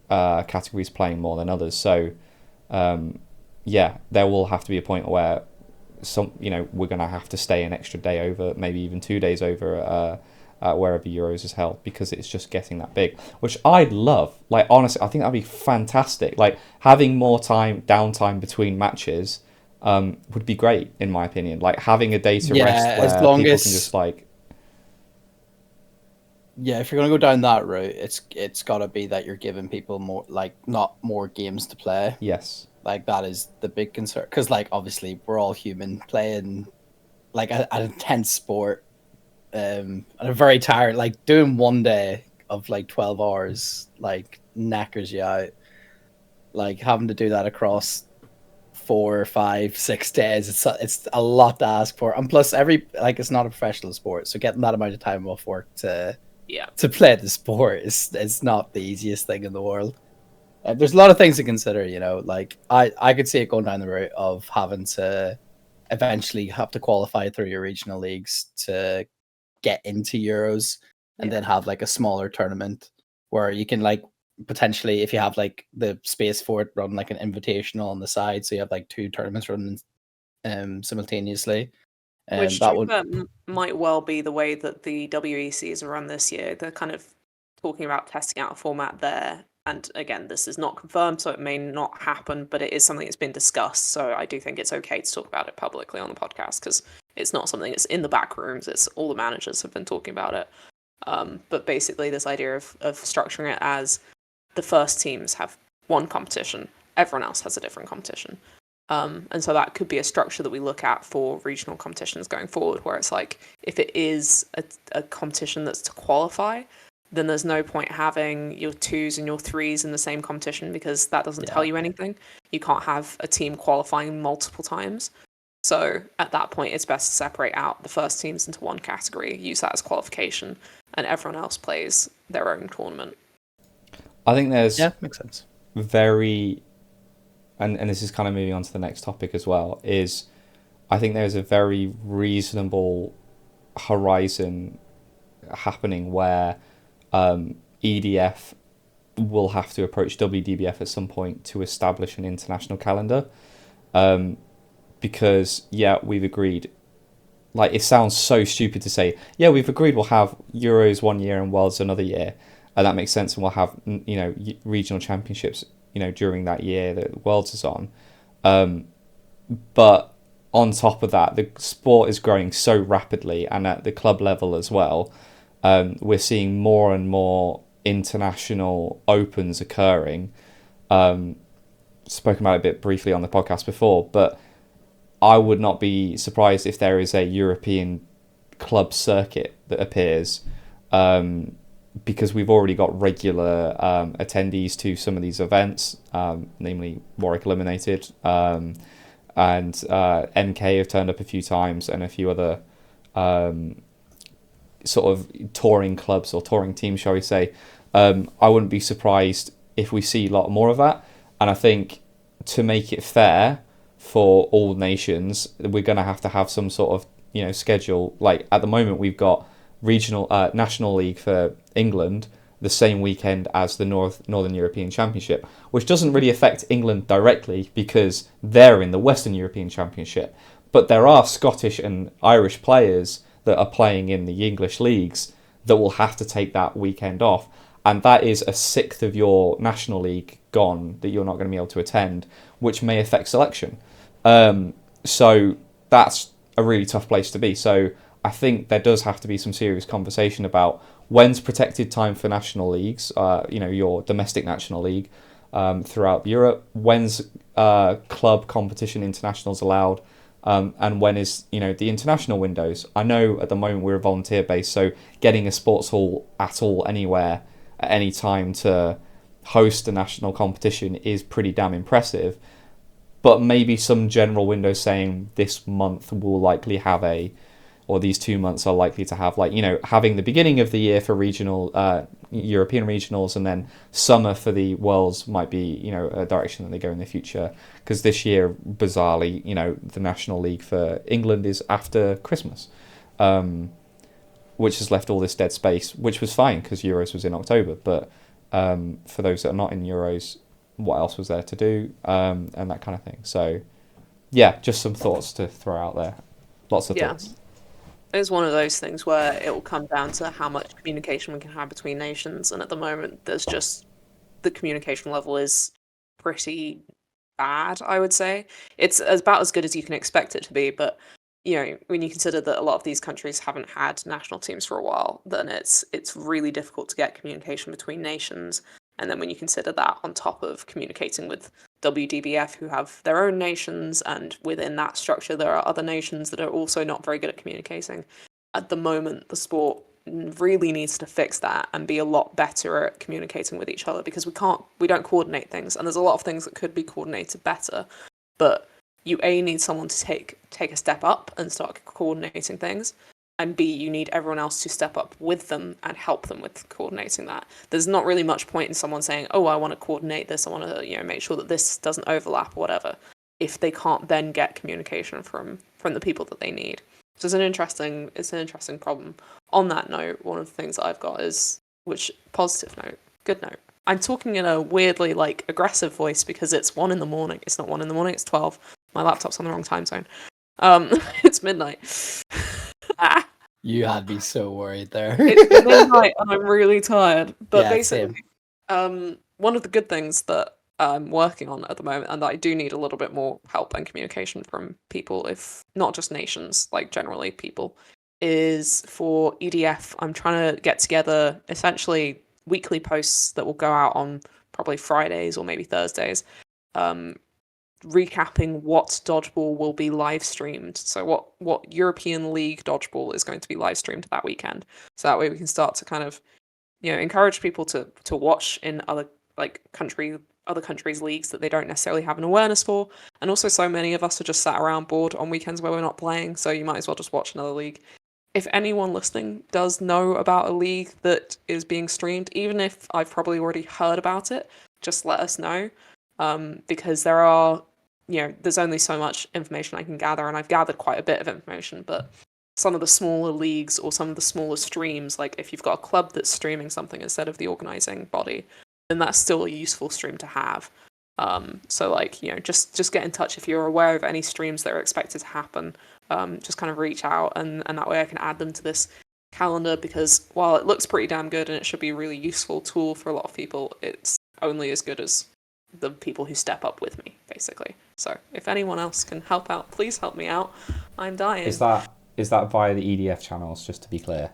categories playing more than others. So yeah, there will have to be a point where we're going to have to stay an extra day over, maybe even 2 days over wherever Euros is held, because it's just getting that big, which I'd love. Like honestly, I think that'd be fantastic. Like having more downtime between matches would be great, in my opinion. Like having a day to rest As where long people as can just like. Yeah, if you're gonna go down that route, it's gotta be that you're giving people more, like, not more games to play. Yes. Like that is the big concern, because like obviously we're all human playing like an intense sport, and a very tired, like doing one day of like 12 hours like knackers you out. Like having to do that across 4, 5, 6 days, it's a lot to ask for, and plus it's not a professional sport, so getting that amount of time off work yeah. to play the sport is not the easiest thing in the world. There's a lot of things to consider, like I could see it going down the route of having to eventually have to qualify through your regional leagues to get into Euros, and Yeah. then have like a smaller tournament where you can, like, potentially, if you have like the space for it, run like an invitational on the side, so you have like 2 tournaments running simultaneously. Which, to That be would fair, might well be the way that the WECs are run this year. They're kind of talking about testing out a format there. And again, this is not confirmed, so it may not happen, but it is something that's been discussed. So I do think it's okay to talk about it publicly on the podcast, because it's not something that's in the back rooms. It's all the managers have been talking about it. But basically, this idea of structuring it as the first teams have one competition, everyone else has a different competition. And so that could be a structure that we look at for regional competitions going forward, where it's like, if it is a competition that's to qualify, then there's no point having your 2s and your 3s in the same competition, because that doesn't tell you anything. You can't have a team qualifying multiple times. So at that point, it's best to separate out the first teams into one category, use that as qualification, and everyone else plays their own tournament. I think there's makes sense. very, and this is kind of moving on to the next topic as well, is I think there's a very reasonable horizon happening where EDF will have to approach WDBF at some point to establish an international calendar, because we've agreed, like, it sounds so stupid to say, we've agreed we'll have Euros 1 year and Worlds another year, and that makes sense, and we'll have regional championships during that year that Worlds is on, but on top of that, the sport is growing so rapidly, and at the club level as well, we're seeing more and more international opens occurring. Spoken about it a bit briefly on the podcast before, but I would not be surprised if there is a European club circuit that appears, because we've already got regular attendees to some of these events, namely Warwick Eliminated, and MK have turned up a few times, and a few other sort of touring clubs or touring teams, shall we say. I wouldn't be surprised if we see a lot more of that. And I think to make it fair for all nations, we're going to have some sort of schedule. Like at the moment, we've got regional National League for England the same weekend as the Northern European Championship, which doesn't really affect England directly because they're in the Western European Championship. But there are Scottish and Irish players that are playing in the English leagues that will have to take that weekend off. And that is a sixth of your National League gone that you're not going to be able to attend, which may affect selection. So that's a really tough place to be. So I think there does have to be some serious conversation about when's protected time for national leagues, your domestic national league throughout Europe, when's club competition internationals allowed, and when is the international windows. I know at the moment we're volunteer based, so getting a sports hall at all anywhere at any time to host a national competition is pretty damn impressive. But maybe some general window saying this month will likely have or these 2 months are likely to have, having the beginning of the year for regional European regionals, and then summer for the Worlds might be a direction that they go in the future. Because this year, bizarrely, the National League for England is after Christmas, which has left all this dead space, which was fine because Euros was in October. But for those that are not in Euros, what else was there to do, and that kind of thing. So, yeah, just some thoughts to throw out there. Lots of thoughts. It's one of those things where it will come down to how much communication we can have between nations, and at the moment, there's just the communication level is pretty bad. I would say it's about as good as you can expect it to be, but when you consider that a lot of these countries haven't had national teams for a while, then it's really difficult to get communication between nations. And then when you consider that on top of communicating with WDBF, who have their own nations, and within that structure there are other nations that are also not very good at communicating. At the moment, the sport really needs to fix that and be a lot better at communicating with each other, because we don't coordinate things, and there's a lot of things that could be coordinated better. But you need someone to take a step up and start coordinating things, and B, you need everyone else to step up with them and help them with coordinating that. There's not really much point in someone saying, oh, I want to coordinate this, I want to make sure that this doesn't overlap or whatever, if they can't then get communication from the people that they need. So it's an interesting problem. On that note, one of the things that I've got is, positive note, good note. I'm talking in a weirdly aggressive voice because it's 1 a.m. It's not 1 a.m, it's 12. My laptop's on the wrong time zone. It's midnight. You had me so worried there. It's midnight and I'm really tired. But yeah, basically, one of the good things that I'm working on at the moment, and that I do need a little bit more help and communication from people, if not just nations, generally people, is for EDF. I'm trying to get together essentially weekly posts that will go out on probably Fridays or maybe Thursdays, recapping what dodgeball will be live streamed. So what European League dodgeball is going to be live streamed that weekend. So that way we can start to kind of encourage people to watch in other countries' leagues that they don't necessarily have an awareness for. And also, so many of us are just sat around bored on weekends where we're not playing, so you might as well just watch another league. If anyone listening does know about a league that is being streamed, even if I've probably already heard about it, just let us know. Because there are, there's only so much information I can gather, and I've gathered quite a bit of information, but some of the smaller leagues or some of the smaller streams, if you've got a club that's streaming something instead of the organising body, then that's still a useful stream to have. So just get in touch if you're aware of any streams that are expected to happen. Just kind of reach out, and that way I can add them to this calendar, because while it looks pretty damn good and it should be a really useful tool for a lot of people, it's only as good as the people who step up with me, basically. So if anyone else can help out, please help me out. I'm dying. Is that via the EDF channels, just to be clear?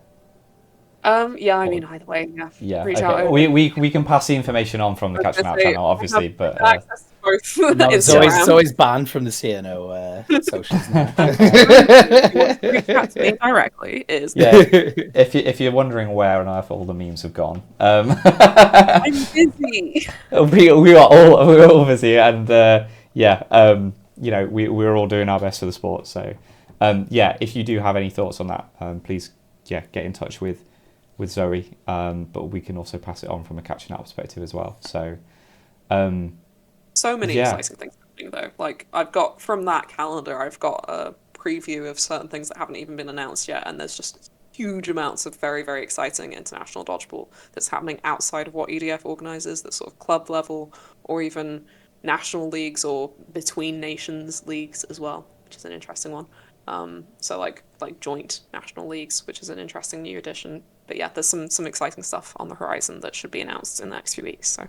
Yeah, I mean, either way, yeah. Yeah, Reach okay. out. We can pass the information on from the Catching Out channel, obviously, but access to both. No, it's always banned from the CNO socials now. Reach out to me directly is if you're wondering where on earth all the memes have gone, I'm busy. we are all busy, and we're all doing our best for the sport. So if you do have any thoughts on that, please get in touch with Zoe, but we can also pass it on from a Catching Out perspective as well. So so many exciting things happening though. I've got from that calendar, I've got a preview of certain things that haven't even been announced yet, and there's just huge amounts of very, very exciting international dodgeball that's happening outside of what EDF organizes, that's sort of club level or even national leagues or between nations leagues as well, which is an interesting one. So like joint national leagues, which is an interesting new addition. But yeah, there's some exciting stuff on the horizon that should be announced in the next few weeks. So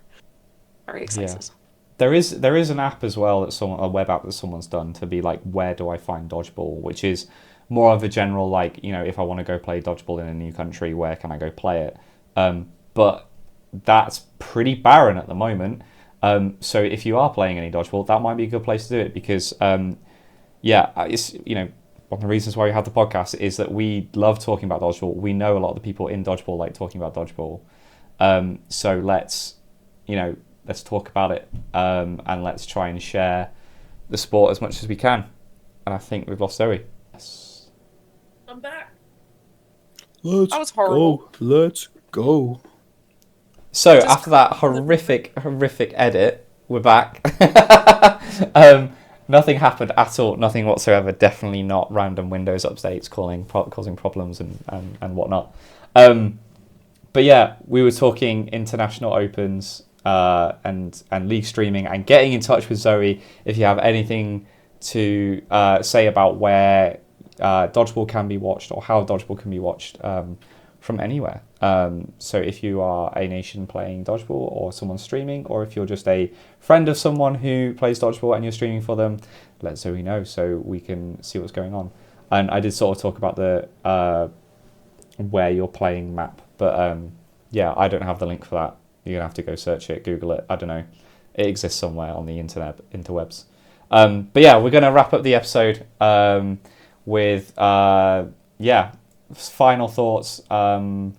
very excited. Yeah. There is an app as well a web app that someone's done to be like, where do I find dodgeball, which is more of a general, like, if I want to go play dodgeball in a new country, where can I go play it? But that's pretty barren at the moment. So if you are playing any dodgeball, that might be a good place to do it, because it's one of the reasons why we have the podcast is that we love talking about dodgeball. We know a lot of the people in dodgeball like talking about dodgeball. So let's talk about it, and let's try and share the sport as much as we can. And I think we've lost Zoe. Yes. I'm back. Let's that was horrible. go. Let's go. So after that horrific edit, we're back. Nothing happened at all. Nothing whatsoever. Definitely not random Windows updates causing problems and whatnot. But yeah, we were talking international opens and league streaming, and getting in touch with Zoe if you have anything to say about where dodgeball can be watched, or how dodgeball can be watched from anywhere. So if you are a nation playing dodgeball, or someone streaming, or if you're just a friend of someone who plays dodgeball and you're streaming for them, let Zoe know so we can see what's going on. And I did sort of talk about the where you're playing map, but I don't have the link for that. You're gonna have to go search it, Google it. I don't know. It exists somewhere on the interwebs. But yeah, we're gonna wrap up the episode with final thoughts and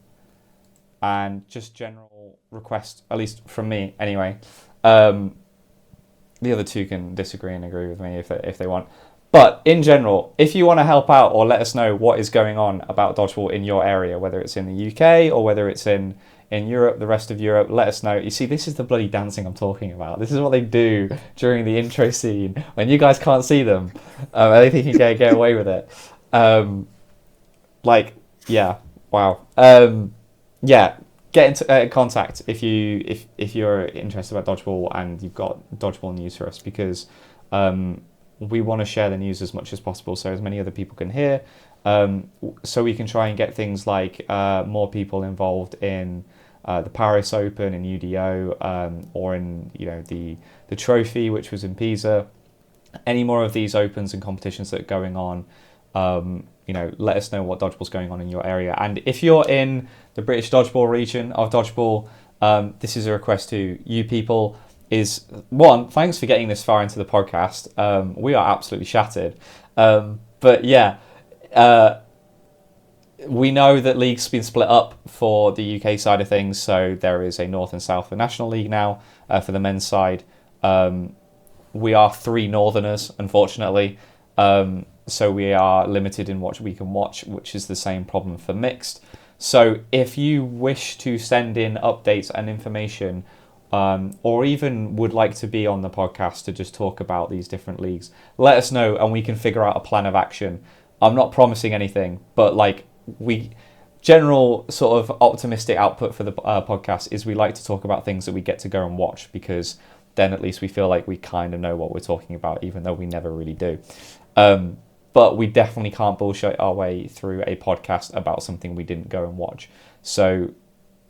just general requests, at least from me anyway. The other two can disagree and agree with me if they want. But in general, if you want to help out or let us know what is going on about dodgeball in your area, whether it's in the UK or whether it's in Europe, the rest of Europe, let us know. You see, this is the bloody dancing I'm talking about. This is what they do during the intro scene when you guys can't see them. I think you can get away with it. Get into contact if you're interested about dodgeball and you've got dodgeball news for us, because we want to share the news as much as possible so as many other people can hear, so we can try and get things like more people involved in the Paris Open and UDO, or in the trophy, which was in Pisa. Any more of these opens and competitions that are going on, let us know what dodgeball's going on in your area. And if you're in the British dodgeball region of dodgeball, this is a request to you people. Is one, thanks for getting this far into the podcast. We are absolutely shattered. We know that league's been split up for the UK side of things, so there is a North and South for National League now for the men's side. We are three Northerners, unfortunately, so we are limited in what we can watch, which is the same problem for mixed. So if you wish to send in updates and information, or even would like to be on the podcast to just talk about these different leagues, let us know and we can figure out a plan of action. I'm not promising anything, but general sort of optimistic output for the podcast is we like to talk about things that we get to go and watch, because then at least we feel like we kind of know what we're talking about, even though we never really do. But we definitely can't bullshit our way through a podcast about something we didn't go and watch. So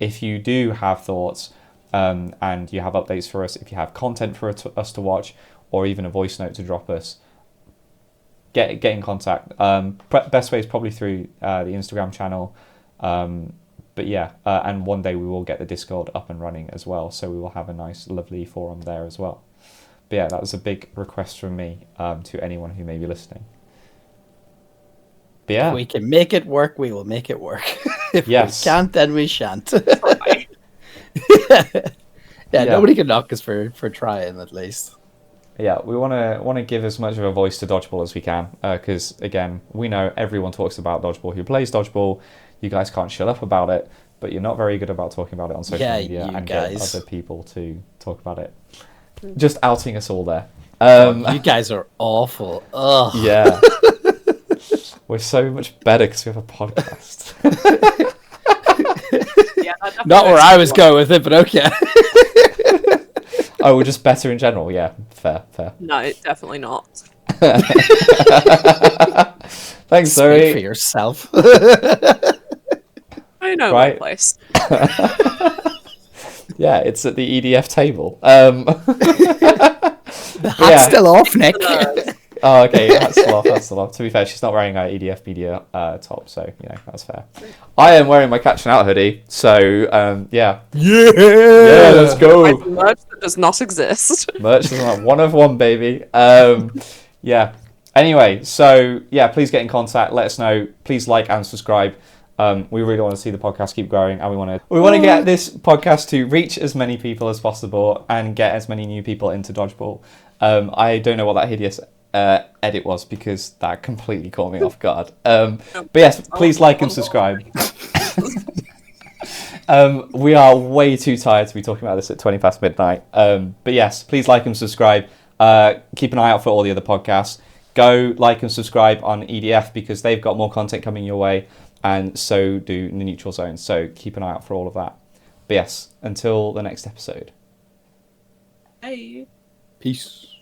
if you do have thoughts, and you have updates for us, if you have content for us to watch, or even a voice note to drop us, get in contact. Best way is probably through the Instagram channel. And one day we will get the Discord up and running as well, so we will have a nice, lovely forum there as well. But yeah, that was a big request from me to anyone who may be listening. But yeah, if we can make it work, we will make it work. If we can't, then we shan't. Nobody can knock us for trying, at least. Yeah, we want to give as much of a voice to dodgeball as we can, because again, we know everyone talks about dodgeball who plays dodgeball. You guys can't shut up about it, but you're not very good about talking about it on social media and getting other people to talk about it. Just outing us all there. You guys are awful. Ugh. Yeah. We're so much better because we have a podcast. Yeah, that Not where definitely I makes was it going with it, but okay. Oh, we're just better in general. Yeah, fair. No, definitely not. Thanks, Speak for Zoe. yourself. I know Right. my place. Yeah, it's at the EDF table. The hat's still off, Nick. Oh, okay, that's still off. That's still off. To be fair, she's not wearing her EDF media top, so that's fair. I am wearing my Catching Out hoodie, so yeah, let's I go. have merch that does not exist. Merch is like 1 of 1, baby. Yeah. Anyway, so yeah, please get in contact. Let us know. Please like and subscribe. We really want to see the podcast keep growing, and we want to get this podcast to reach as many people as possible and get as many new people into Dodgeball. I don't know what that hideous edit was because that completely caught me off guard. But yes, please like and subscribe. We are way too tired to be talking about this at 20 past midnight. But yes, please like and subscribe. Keep an eye out for all the other podcasts. Go like and subscribe on EDF because they've got more content coming your way, and so do the Neutral Zone. So keep an eye out for all of that. But yes, until the next episode. Hey. Peace.